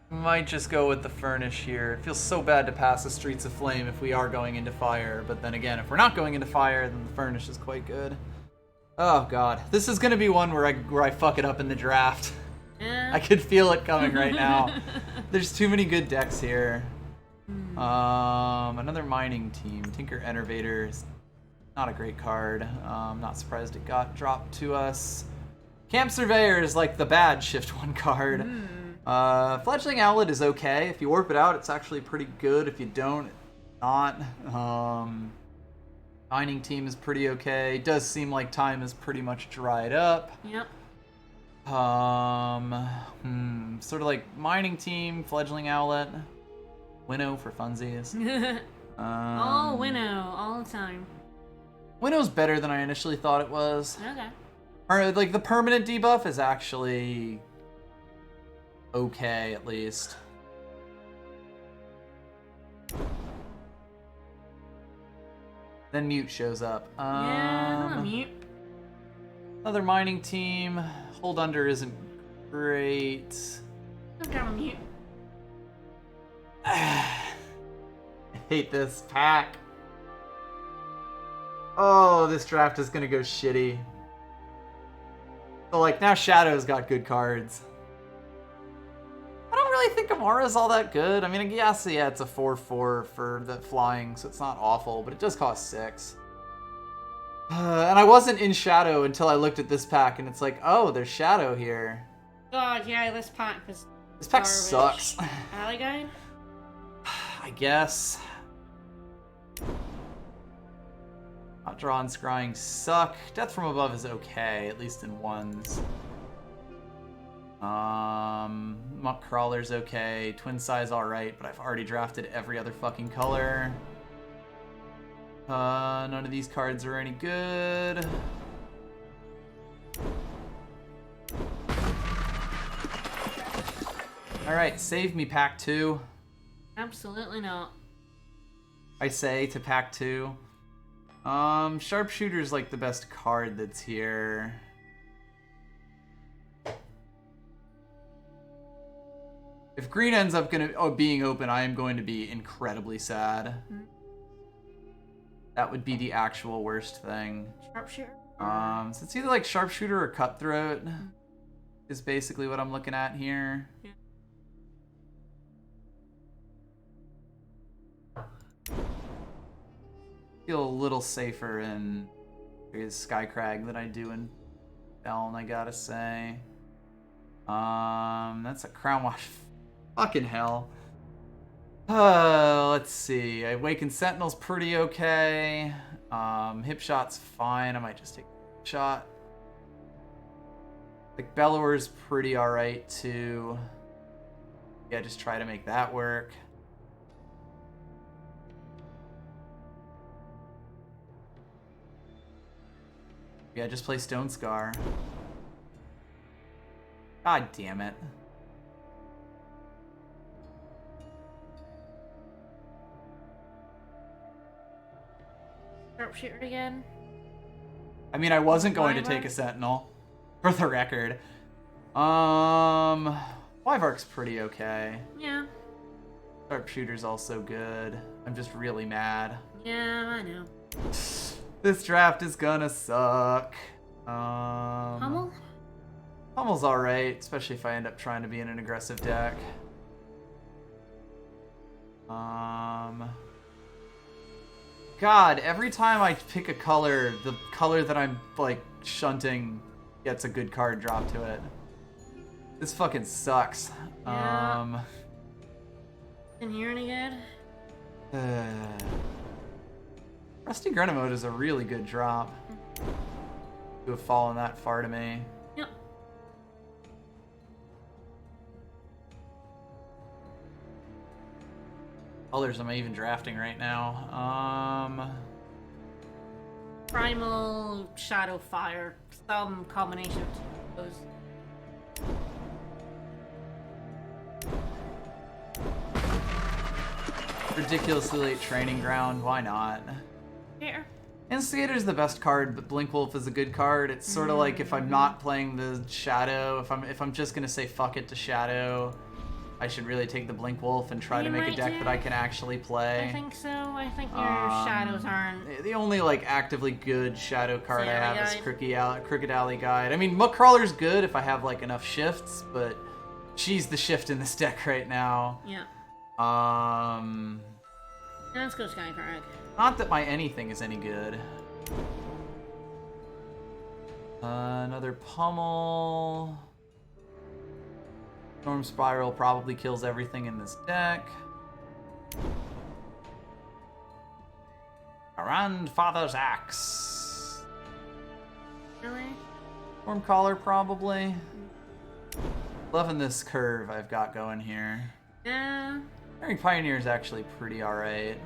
Might just go with the Furnish here. It feels so bad to pass the Streets of Flame if we are going into fire, but then again, if we're not going into fire, then the Furnish is quite good. Oh god, this is gonna be one where I fuck it up in the draft. Yeah. I could feel it coming right now. There's too many good decks here. Another mining team. Tinker Enervator is not a great card. I'm not surprised it got dropped to us. Camp Surveyor is like the bad shift 1 card. Fledgling Owlet is okay. If you warp it out, it's actually pretty good. If you don't, it's not. Mining team is pretty okay. It does seem like time is pretty much dried up. Yep. Sort of like mining team, fledgling Owlet, Winnow for funsies. All Winnow, all the time. Winnow's better than I initially thought it was. Okay. Or like the permanent debuff is actually okay, at least. Then Mute shows up. Yeah, Mute. Another mining team. Hold Under isn't great. I've got a Mute. I hate this pack. Oh, this draft is gonna go shitty. So like now Shadow's got good cards. I don't really think Amara's all that good. I mean, yes, yeah, it's a 4/4 for the flying, so it's not awful, but it does cost 6. And I wasn't in Shadow until I looked at this pack, and it's like, oh, there's Shadow here. God, yeah, this pack is This pack garbage. sucks. Alley Guide? I guess. Not Draw and Scrying suck. Death from Above is okay, at least in ones. Muck Crawler's okay. Twin Size alright, but I've already drafted every other fucking color. None of these cards are any good. Alright, save me pack 2. Absolutely not. I say to pack 2. Sharpshooter's like the best card that's here. If green ends up being open, I am going to be incredibly sad. That would be the actual worst thing. Sharpshooter? So it's either like Sharpshooter or Cutthroat is basically what I'm looking at here. Yeah. Feel a little safer in Skycrag than I do in Elm, I gotta say. That's a Crown Watch. Fucking hell. Let's see. Awakened Sentinel's pretty okay. Hip Shot's fine. I might just take a shot. Like, Bellower's pretty alright, too. Yeah, just try to make that work. Yeah, just play Stone Scar. God damn it. Sharpshooter again. I mean, I wasn't going to take a Sentinel, for the record. Wyvark's pretty okay. Yeah. Sharpshooter's also good. I'm just really mad. Yeah, I know. This draft is gonna suck. Hummel? Hummel's alright, especially if I end up trying to be in an aggressive deck. God, every time I pick a color, the color that I'm, like, shunting gets a good card dropped to it. This fucking sucks. Yeah. Didn't hear any good? Rusty Grenemode is a really good drop. To have fallen that far to me. Yep. Colors am I even drafting right now? Primal, Shadow, Fire. Some combination of those. Ridiculously late Training Ground, why not? Here. Instigator's the best card, but Blinkwolf is a good card. It's sort of like if I'm not playing the Shadow, if I'm just gonna say fuck it to Shadow, I should really take the Blinkwolf and try to make a deck that I can actually play. I think so. I think your shadows aren't. The only like actively good Shadow card I have is Guide. Crooked Alley Guide. I mean, Muckcrawler's good if I have like enough shifts, but she's the shift in this deck right now. Yeah. Let's go Skycrag. Not that my anything is any good. Another Pummel. Storm Spiral probably kills everything in this deck. Grandfather's Axe. Really? Storm Collar probably. Loving this curve I've got going here. Yeah. Daring Pioneer is actually pretty alright.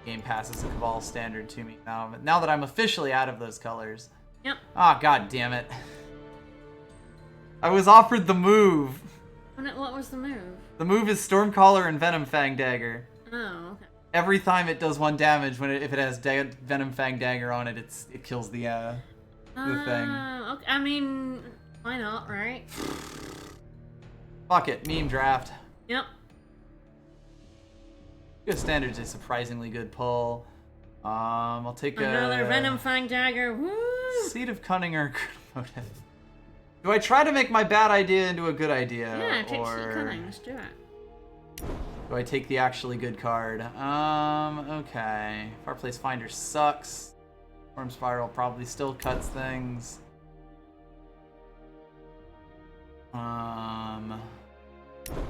Game passes a Cabal standard to me now that I'm officially out of those colors. Yep. Ah, god damn it. I was offered the move. What was the move? The move is Stormcaller and Venom Fang Dagger. Oh, okay. Every time it does 1 damage, if it has Venom Fang Dagger on it, it kills the thing. Okay. I mean, why not, right? Fuck it, meme draft. Yep. Good Standard's a surprisingly good pull. I'll take another Venom Fang Dagger. Woo! Seed of Cunning or Motive. Do I try to make my bad idea into a good idea? Yeah, take Seed of Cunning. Let's do it. Do I take the actually good card? Okay. Fireplace Finder sucks. Storm Spiral probably still cuts things. I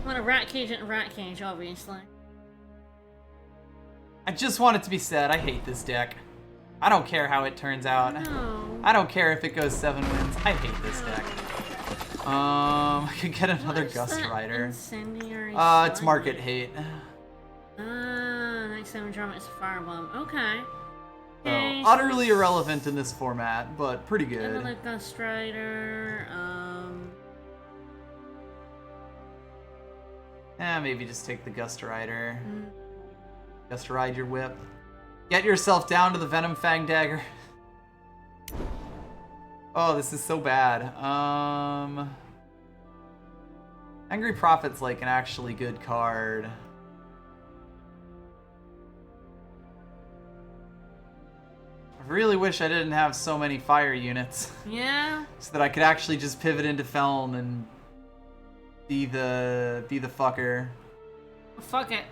want a Rat Cage and a Rat Cage, obviously. I just want it to be said, I hate this deck. I don't care how it turns out. No. I don't care if it goes 7 wins. I hate this deck. I could get another Gust Rider. It's Market Hate. Next time we draw it's a Firebomb. Okay. So, utterly irrelevant in this format, but pretty good. Another Gust Rider. Maybe just take the Gust Rider. Gust Ride your whip. Get yourself down to the Venom Fang Dagger. Oh, this is so bad. Angry Prophet's like an actually good card. I really wish I didn't have so many fire units. Yeah. So that I could actually just pivot into Feln and be the fucker. Well, fuck it.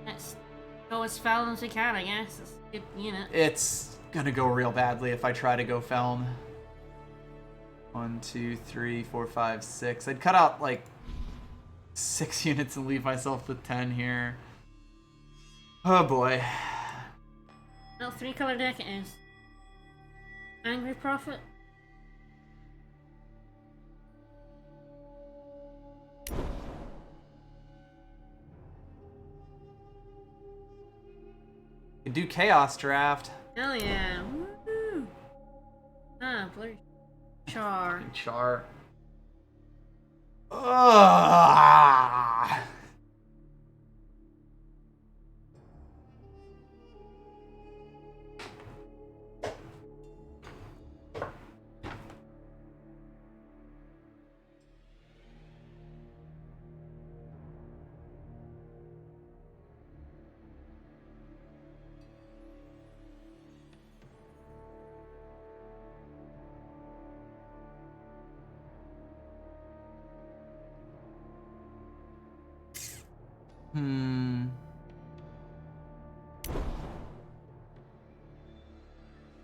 Let's go as Feln as we can, I guess. It's a good unit. It's gonna go real badly if I try to go Feln. 1, 2, 3, 4, 5, 6. I'd cut out like 6 units and leave myself with 10 here. Oh boy. No, 3-color deck it is. Angry Prophet. Could do Chaos Draft. Hell yeah. Woo. Ah, blurry. Char. Char. Ugh.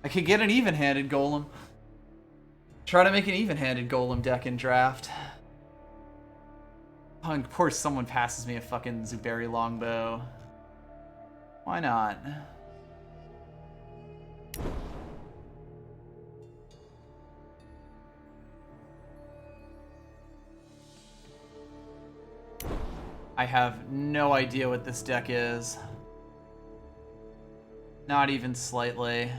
I could get an even-handed golem. Try to make an even-handed golem deck in draft. Oh, and of course someone passes me a fucking Zuberi longbow. Why not? I have no idea what this deck is. Not even slightly.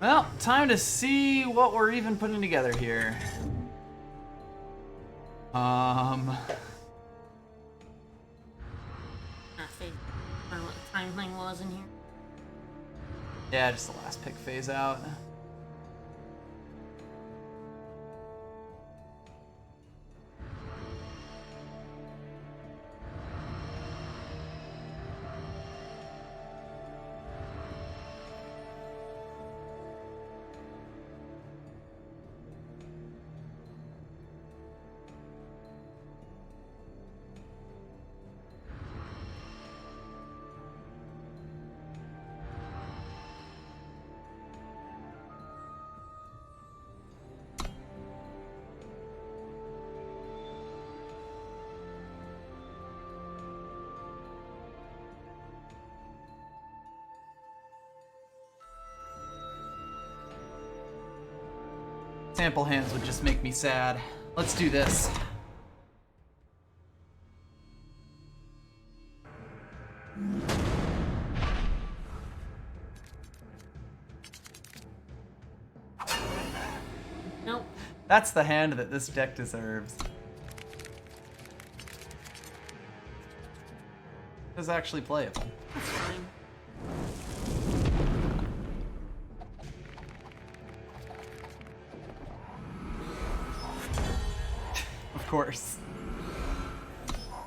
Well, time to see what we're even putting together here. Ah, phase. I don't know what the time thing was in here. Yeah, just the last pick phase out. Sample hands would just make me sad. Let's do this. Nope. That's the hand that this deck deserves. It's actually playable. That's fine. Of course.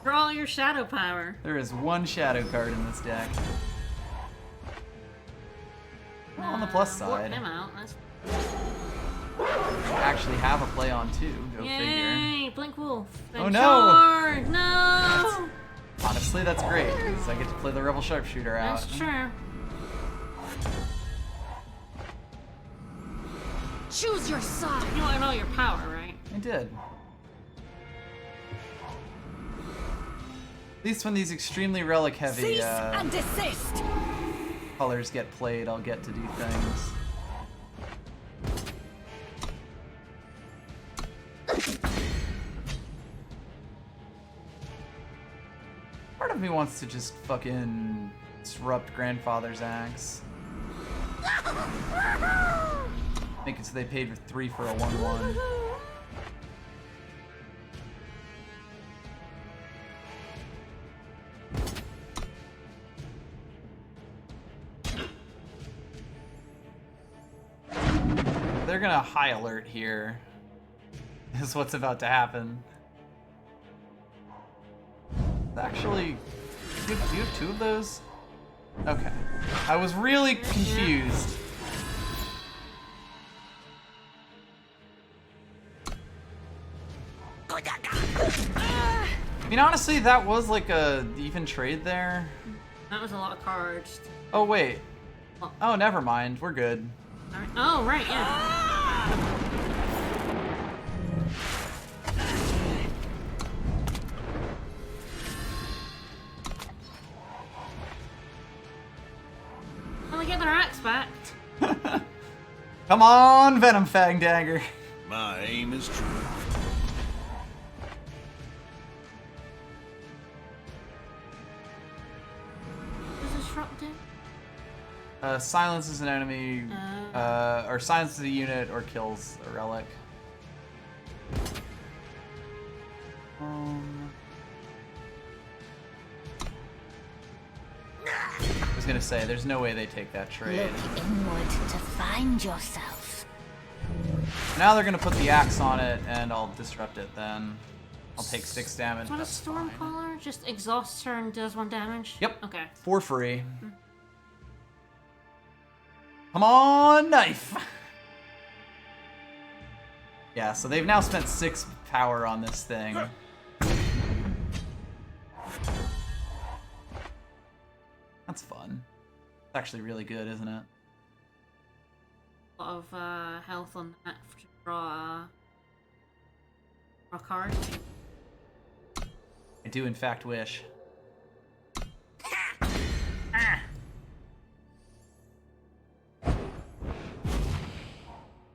Draw your shadow power. There is one shadow card in this deck. Well, on the plus Warp side, him out. That's... I actually have a play on two. Go figure. Yay! Blink Wolf. Oh, no! Charge! No! Honestly, that's great, because I get to play the Rebel Sharpshooter out. That's true. Choose your side. You want to know your power, right? I did. At least when these extremely relic heavy Cease and desist. colors get played, I'll get to do things. Part of me wants to just fucking disrupt Grandfather's Axe. Make it so they paid for 3 for a 1/1. They're gonna high alert here. Is what's about to happen. Actually, do you have 2 of those? Okay. I was really confused. I mean, honestly, that was like a even trade there. That was a lot of cards. Oh, wait. Oh, never mind. We're good. Alright. Oh, right, yeah. Come on, Venom Fang Dagger. My aim is true. What does disrupt do? Silences an enemy, or silences a unit, or kills a relic. I was gonna say, there's no way they take that trade. Look inward to find yourself. Now they're gonna put the axe on it, and I'll disrupt it then. I'll take 6 damage. What is That's Storm fine. Caller? Just exhausts her and does 1 damage? Yep. Okay. For free. Come on, knife! Yeah, so they've now spent 6 power on this thing. That's fun. It's actually really good, isn't it? A lot of health on that to draw a card. I do in fact wish.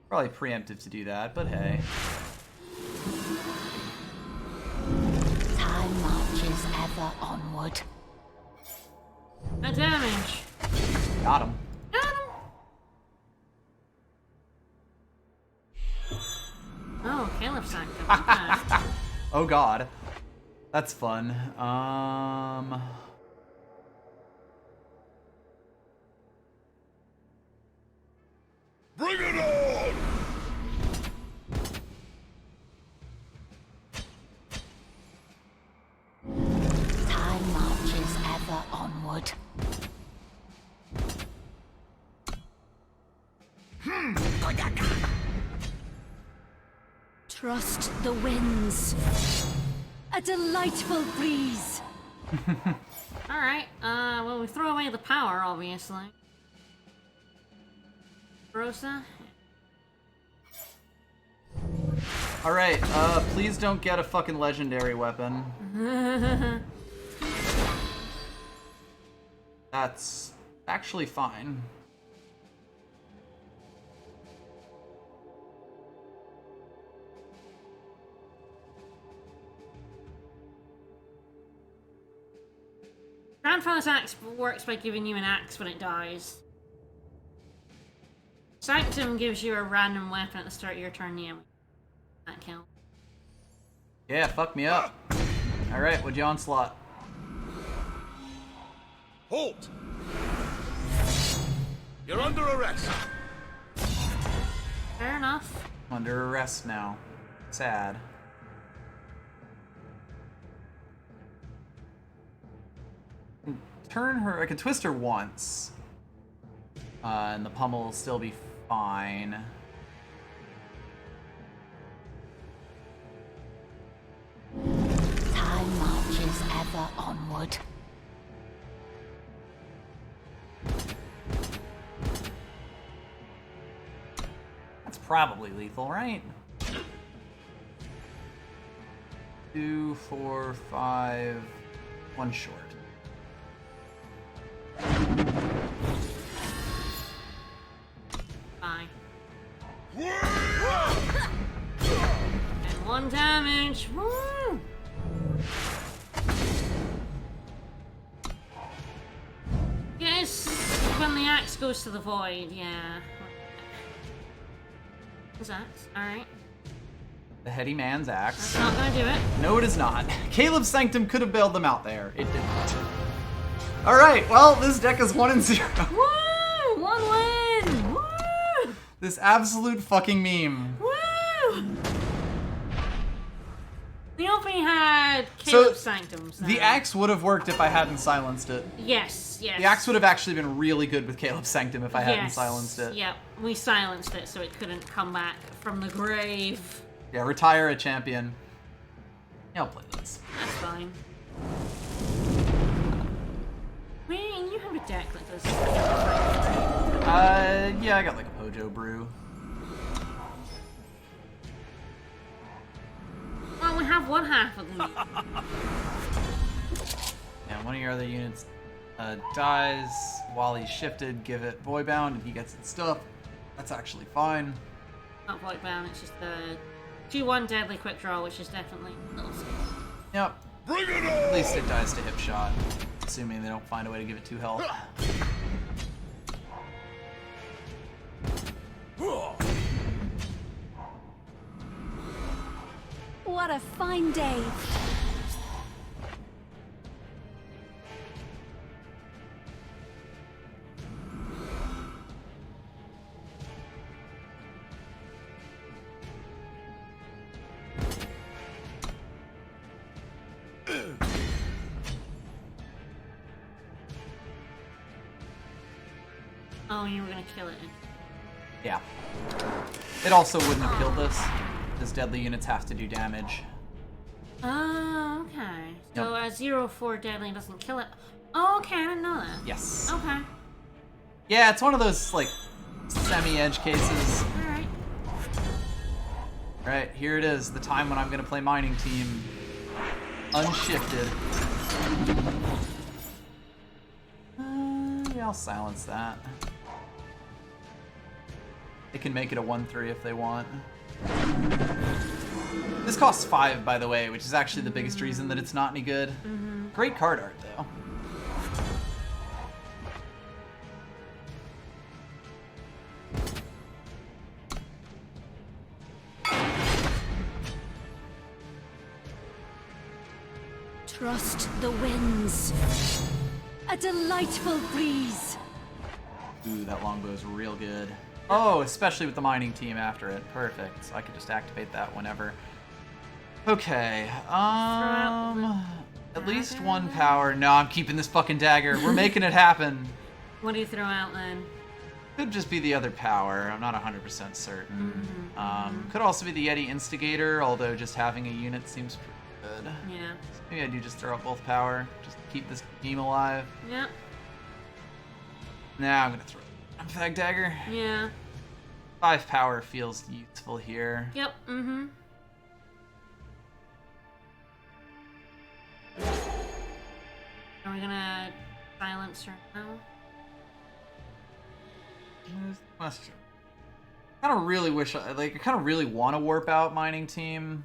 Probably preemptive to do that, but hey. Time marches ever onward. No damage. Got him. Got him. Oh, Caleb Sanctum. Okay. Oh god. That's fun. Bring it on! Time marches ever onward. Trust the winds. A delightful breeze. Alright, well, we throw away the power, obviously. Rosa? Alright, please don't get a fucking legendary weapon. That's actually fine. Grandfather's Axe works by giving you an axe when it dies. Sanctum gives you a random weapon at the start of your turn, yeah. That count. Yeah, fuck me up. Alright, what'd you onslaught? Halt! You're under arrest. Fair enough. Under arrest now. Sad. Turn her, I can twist her once. And the pummel will still be fine. Time marches ever onward. That's probably lethal, right? 2, 4, 5, 1 short. Fine. And 1 damage. Woo! Guess when the axe goes to the void, yeah. What's that? Alright. The heady man's axe. That's not gonna do it. No, it is not. Caleb's Sanctum could have bailed them out there. It didn't. Alright, well, this deck is 1 and 0. Woo! 1 win! Woo! This absolute fucking meme. Woo! The opening had Caleb's Sanctum. So. The axe would have worked if I hadn't silenced it. Yes, yes. The axe would have actually been really good with Caleb's Sanctum if I hadn't Yes, silenced it. Yep, we silenced it so it couldn't come back from the grave. Yeah, retire a champion. Yeah, I'll play this. That's fine. Man, you have a deck that does. Yeah, I got like a Pojo Brew. Well, we have 1/2 of them. Yeah, one of your other units dies while he's shifted, give it Voidbound, and he gets its stuff. That's actually fine. Not void bound, it's just the 2-1 deadly quick draw, which is definitely a little scary. Yep. Bring it on! At least it dies to hip shot, assuming they don't find a way to give it 2 health. What a fine day. Oh, you were gonna kill it. Yeah. It also wouldn't have killed this, because deadly units have to do damage. Oh, okay. So Yep. a 0-4 deadly doesn't kill it. Oh, okay, I didn't know that. Yes. Okay. Yeah, it's one of those, like, semi-edge cases. Alright. Right, here it is, the time when I'm gonna play mining team. Unshifted. Yeah, I'll silence that. They can make it a 1-3 if they want. This costs 5, by the way, which is actually the biggest reason that it's not any good. Great card art, though. Trust the winds. A delightful breeze. Ooh, that longbow's real good. Oh, especially with the mining team after it. Perfect. So I could just activate that whenever. Okay. At least 1 power. No, I'm keeping this fucking dagger. We're making it happen. What do you throw out then? Could just be the other power. I'm not 100% certain. Could also be the Yeti Instigator, although just having a unit seems pretty good. Yeah. Maybe I do just throw out both power, just to keep this game alive. Yep. Nah, I'm gonna throw Humbug dagger. Yeah. 5 power feels useful here. Yep. Mm-hmm. Are we gonna silence her now? Here's the question. I kind of really wish, I kind of really want to warp out mining team.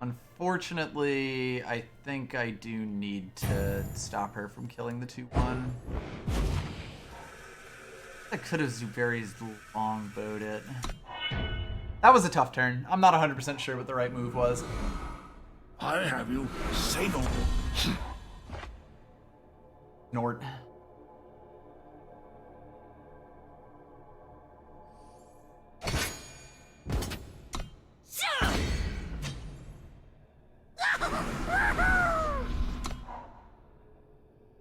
Unfortunately, I think I do need to stop her from killing the 2-1. I could have Zuberi's longbowed it. That was a tough turn. I'm not 100% sure what the right move was. I have you. Say no more. Nort.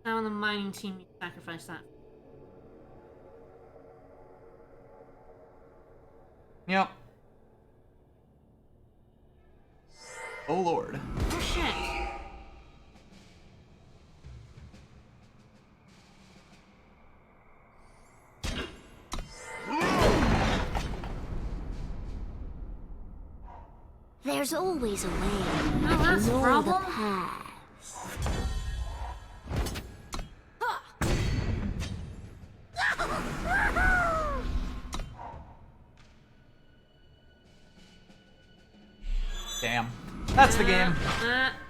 Now on the mining team, you sacrifice that. Yep. Oh lord. Oh shit. There's always a way. Oh, that's a Ignore the problem. past. Damn. That's the game.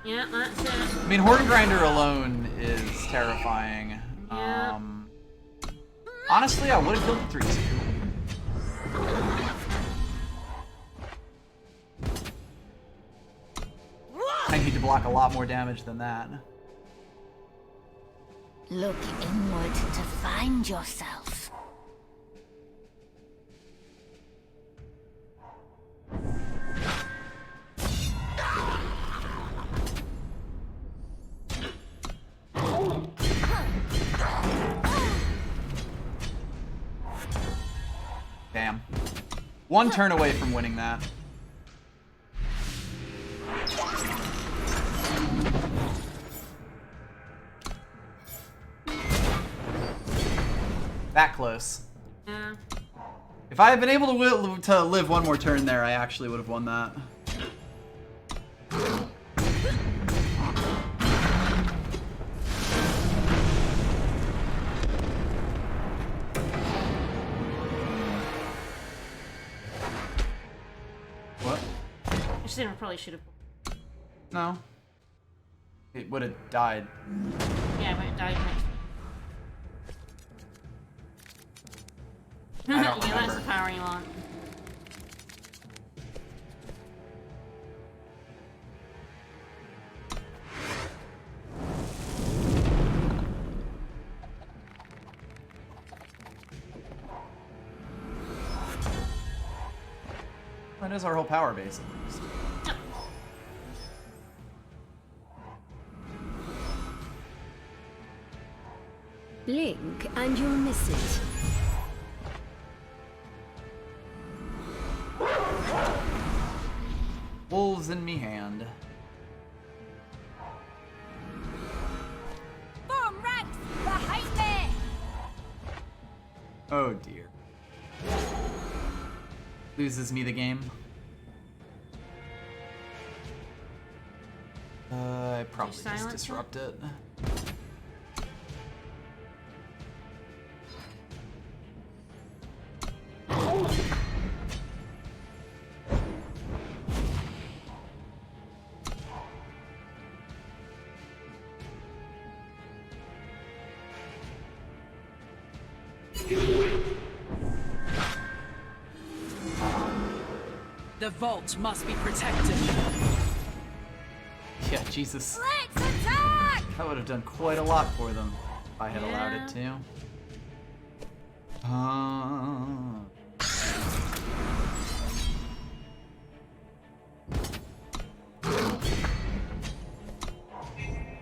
Yeah, that's it. I mean, Horn Grinder alone is terrifying. Yeah. Honestly, I would have killed the 3-2. I need to block a lot more damage than that. Look inward to find yourself. Damn. 1 turn away from winning that. That close. Yeah. If I had been able to live 1 more turn there, I actually would have won that. Cinnamon probably should have. No. It would have died. Yeah, but it died next. I don't Yeah, that's remember. the power you want. That is our whole power base at least. Blink and you'll miss it. Wolves in me hand. Form ranks behind me! Oh dear. Loses me the game. I probably just silence it? disrupt it. The vault must be protected. Yeah, Jesus. Let's attack! That would have done quite a lot for them if I had allowed it to.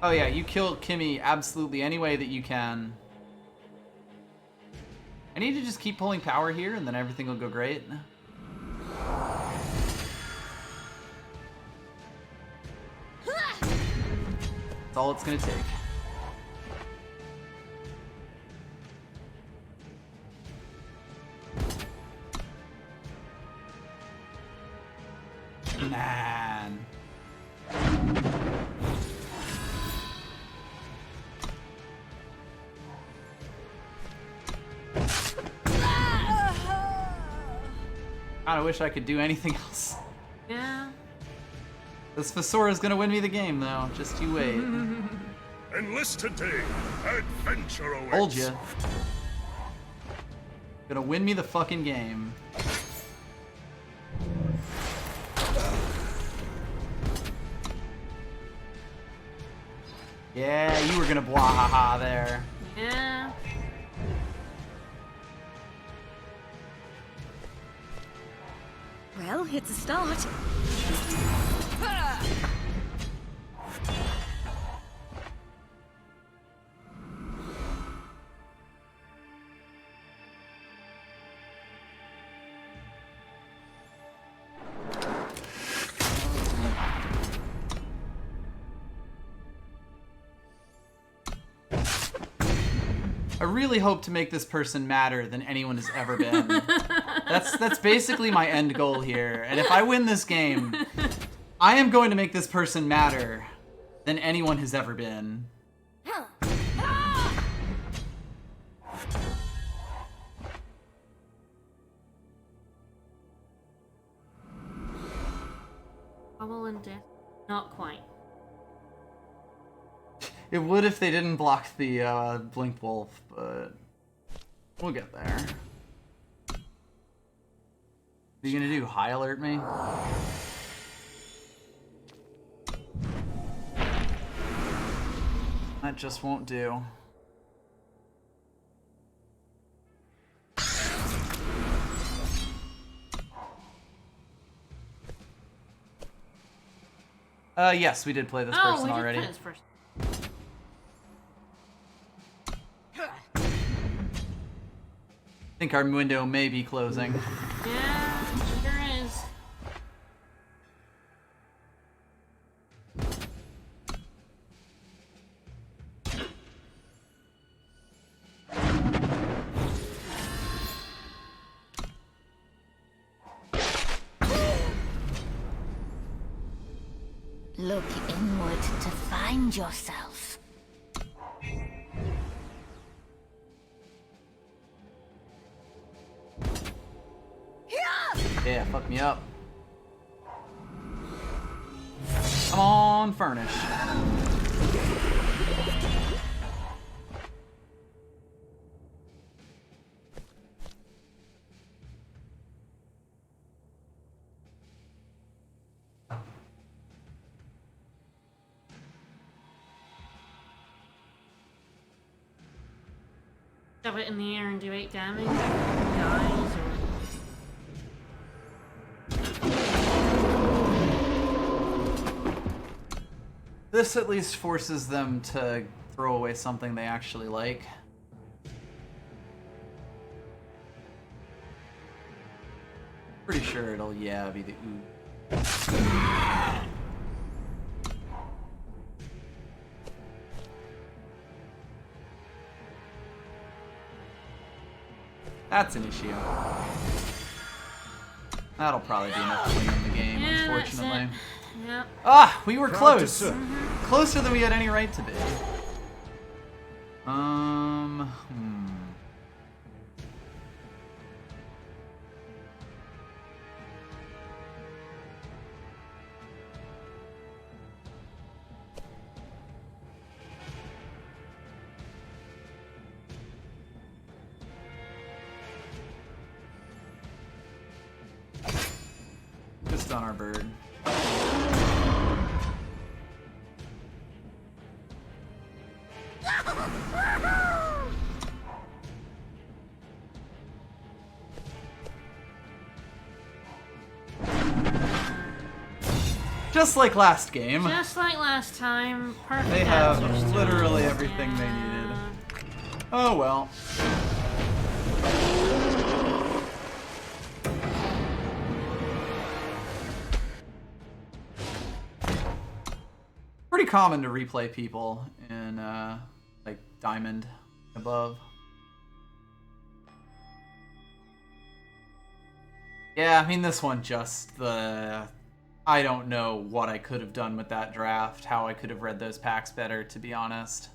Oh yeah, you kill Kimmy absolutely any way that you can. I need to just keep pulling power here and then everything will go great. That's all it's gonna take. Man. Kinda wish I could do anything else. Yeah. This Fesora's gonna win me the game though, just you wait. Enlist today. Adventure awaits. Told ya. Gonna win me the fucking game. Yeah, you were gonna blah ha ha there. Yeah. Well, it's a start. I really hope to make this person madder than anyone has ever been. That's basically my end goal here. And if I win this game, I am going to make this person madder than anyone has ever been. Bubble and death. Not quite. It would if they didn't block the Blink Wolf, but we'll get there. What are you gonna do? High alert me? That just won't do. Yes, we did play this Oh, person we did already. play this person. I think our window may be closing. Yeah, sure is. Look inward to find yourself. Yeah, fuck me up. Come on, furnish. Shove it in the air and do 8 damage. Dies or... This at least forces them to throw away something they actually like. Pretty sure it'll, yeah, be the ooh. That's an issue. That'll probably be enough to win the game, Yeah, unfortunately. that's it. Yep. Ah, we were Proud to close. serve. Closer than we had any right to be. Just on our bird. Just like last game, Just like last time, perfect they have answers to literally it. everything they Yeah. needed. Oh well. Pretty common to replay people in like Diamond above. Yeah, I mean this one just I don't know what I could have done with that draft, how I could have read those packs better, to be honest.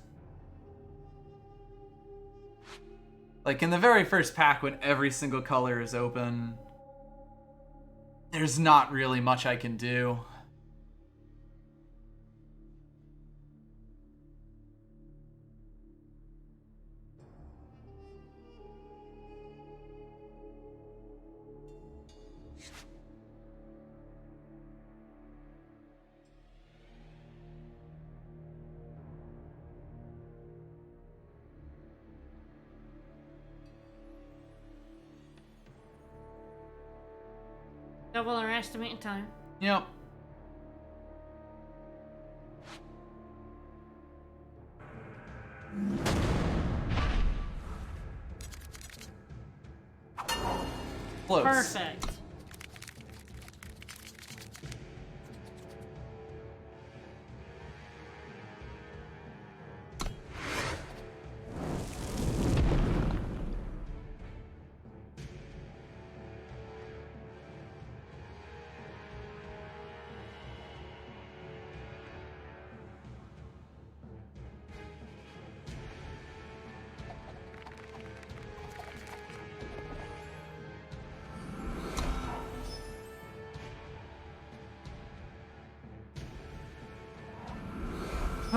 Like in the very first pack when every single color is open, there's not really much I can do. Double our estimated time. Yep. Close. Perfect.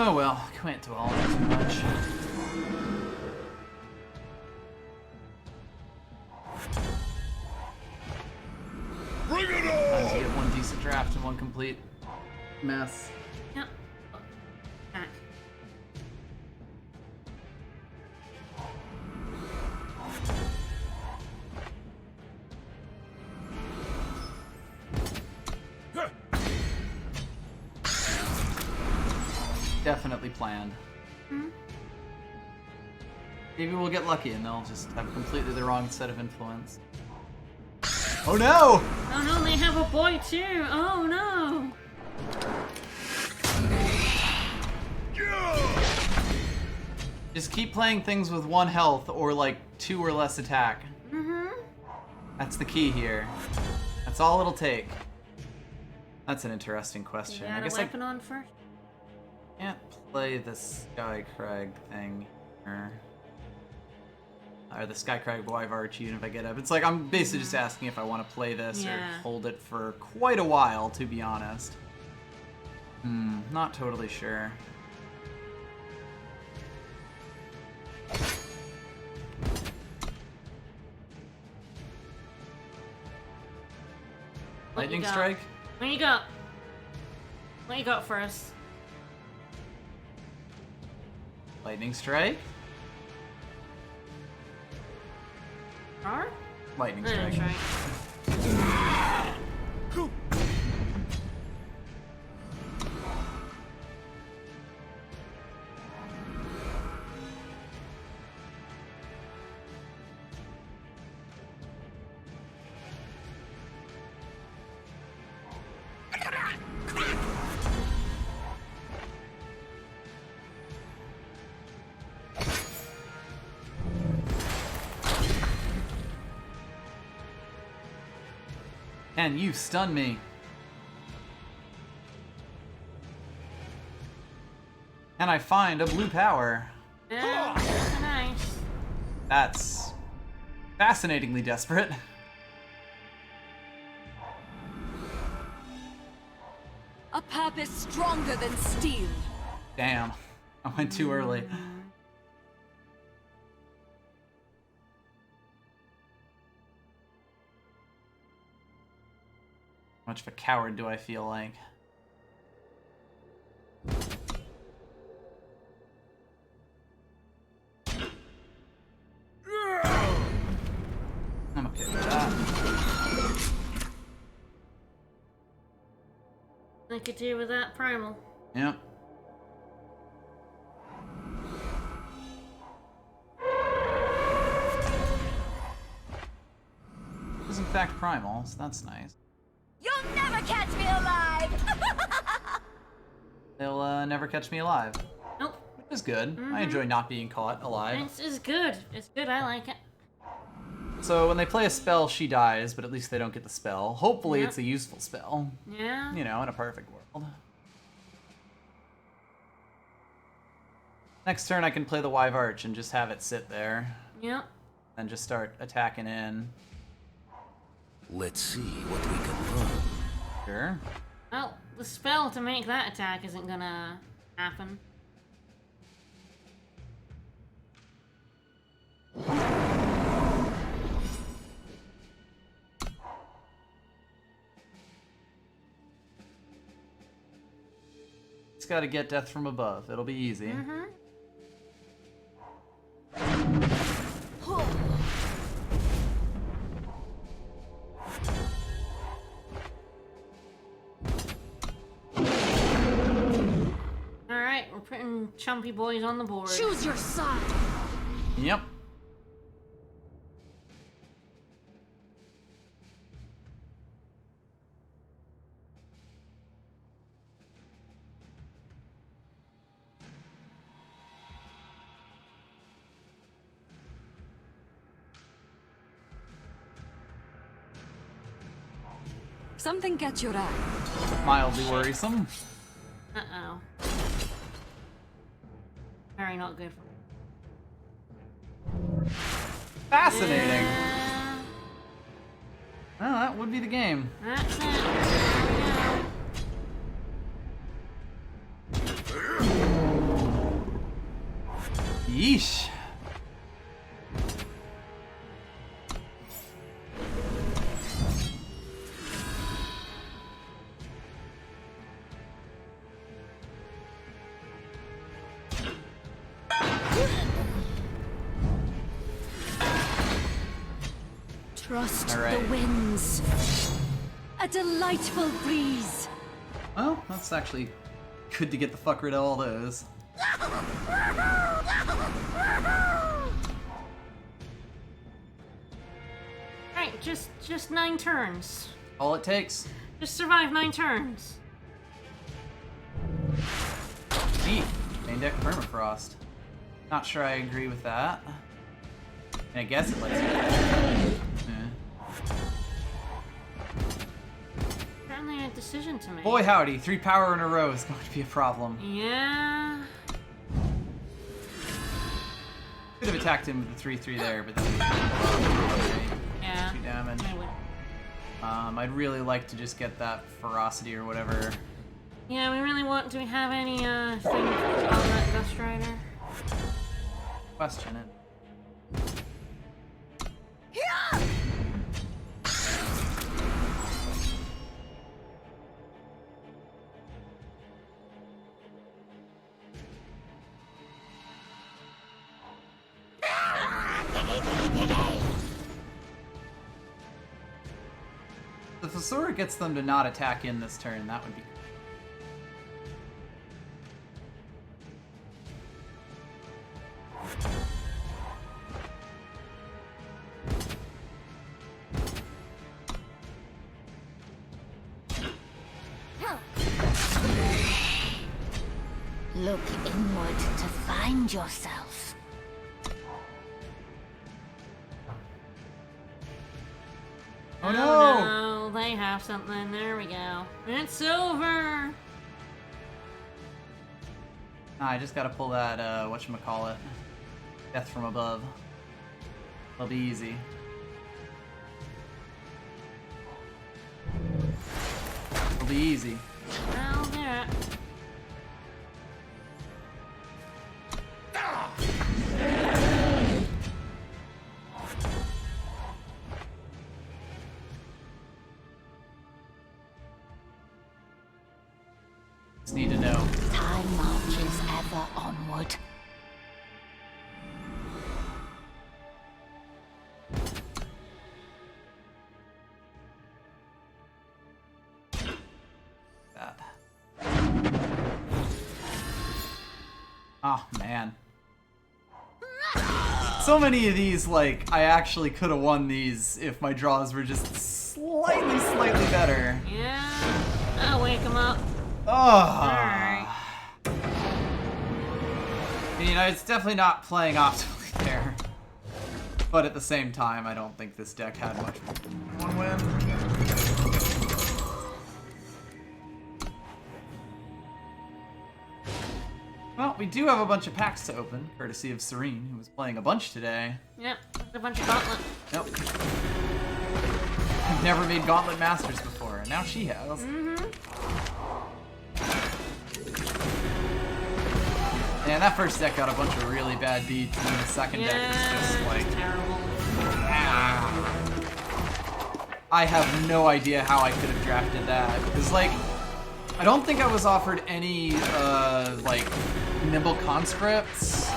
Oh well, can't dwell on it too much. Bring it Sometimes you on! get one decent draft and one complete mess. Yep. Back. Definitely planned. Maybe we'll get lucky and they'll just have completely the wrong set of influence. Oh no! Oh no, they have a boy too! Oh no! Just keep playing things with 1 health or like 2 or less attack. That's the key here. That's all it'll take. That's an interesting question. You I got a guess weapon on first? I can't play the Sky Crag thing here. Or the Sky Crag Wyvern even if I get up. It's like I'm basically just asking if I want to play this Yeah. or hold it for quite a while, to be honest. Not totally sure. Lightning strike? What you got? What you got for us? Lightning strike? Rar? Lightning Lightning strike. strike. Can you stun me? Can I find a blue power? Yeah, nice. That's fascinatingly desperate. A purpose stronger than steel. Damn, I went too early. How much of a coward do I feel like? I'm okay with that. I could do with that primal. Yep. It is in fact primal, so that's nice. You'll never catch me alive! They'll never catch me alive. Nope. Which is good. I enjoy not being caught alive. It's good. It's good. I like it. So when they play a spell, she dies, but at least they don't get the spell. Hopefully Yep. it's a useful spell. Yeah. You know, in a perfect world. Next turn I can play the Wive Arch and just have it sit there. Yep. And just start attacking in. Let's see what we can learn. Sure. Well, the spell to make that attack isn't gonna happen. Just gotta get death from above. It'll be easy. Alright, we're putting Chumpy Boys on the board. Choose your side! Yep. Something catch your eye. Mildly worrisome. Uh-oh. Very not good for Fascinating. Yeah, Well, that would be the game. that's it. There Yeesh. Trust All right. the winds. A delightful breeze. Well, that's actually good to get the fuck rid of all those. Right, just 9 turns. All it takes. Just survive 9 turns. Neat. Main deck permafrost. Not sure I agree with that. And I guess it lets you. Apparently a decision to make. Boy howdy, 3 power in a row is going to be a problem. Yeah. Could have attacked him with the 3/3 there, but then Yeah. 2 damage. I would. I'd really like to just get that ferocity or whatever Yeah, we really want. Do we have any things on that Ghost Rider? Question it. If the Sora gets them to not attack in this turn, that would be. Look inward to find yourself. Oh no! No, they have something. There we go. It's over. I just gotta pull that, whatchamacallit. Death from above. It'll be easy. It'll be easy. I'll do it. Just need to know. Time marches ever onward. That. Oh, man. So many of these, like, I actually could have won these if my draws were just slightly better. Yeah. I'll wake him up. Oh. Alright. You know, it's definitely not playing optimally there. But at the same time, I don't think this deck had much one win. Well, we do have a bunch of packs to open, courtesy of Serene, who was playing a bunch today. Yep, a bunch of gauntlet. Nope. I've never made Gauntlet Masters before, and now she has. And that first deck got a bunch of really bad beats, and the second deck is just like... it's terrible. I have no idea how I could have drafted that, because, like, I don't think I was offered any, like, Nimble Conscripts.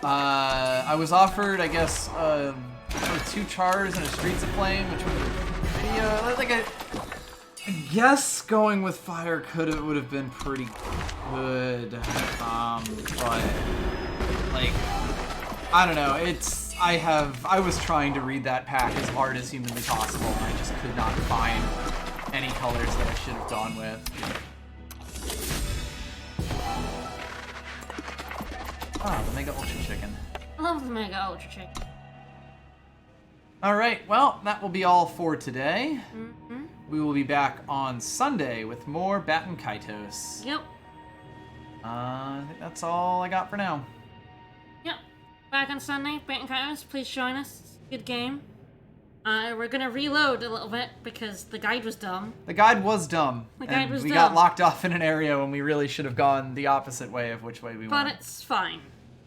I was offered, I guess, 2 Chars and a Streets of Flame, which would have pretty, I guess going with Fire would have been pretty good, but, like, I don't know, I was trying to read that pack as hard as humanly possible, and I just could not find any colors that I should have gone with. Ah, the Mega Ultra Chicken. I love the Mega Ultra Chicken. Alright, well, that will be all for today. We will be back on Sunday with more Batten Kaitos. Yep. I think that's all I got for now. Yep. Back on Sunday, Baton Kaitos, please join us. It's a good game. We're gonna reload a little bit because the guide was dumb. The guide was dumb. The guide was we dumb. got locked off in an area when we really should have gone the opposite way of which way we But went. it's fine.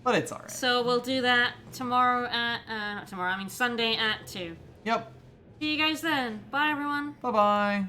But it's alright. So we'll do that tomorrow at, not tomorrow, I mean Sunday at 2. Yep. See you guys then. Bye everyone. Bye-bye.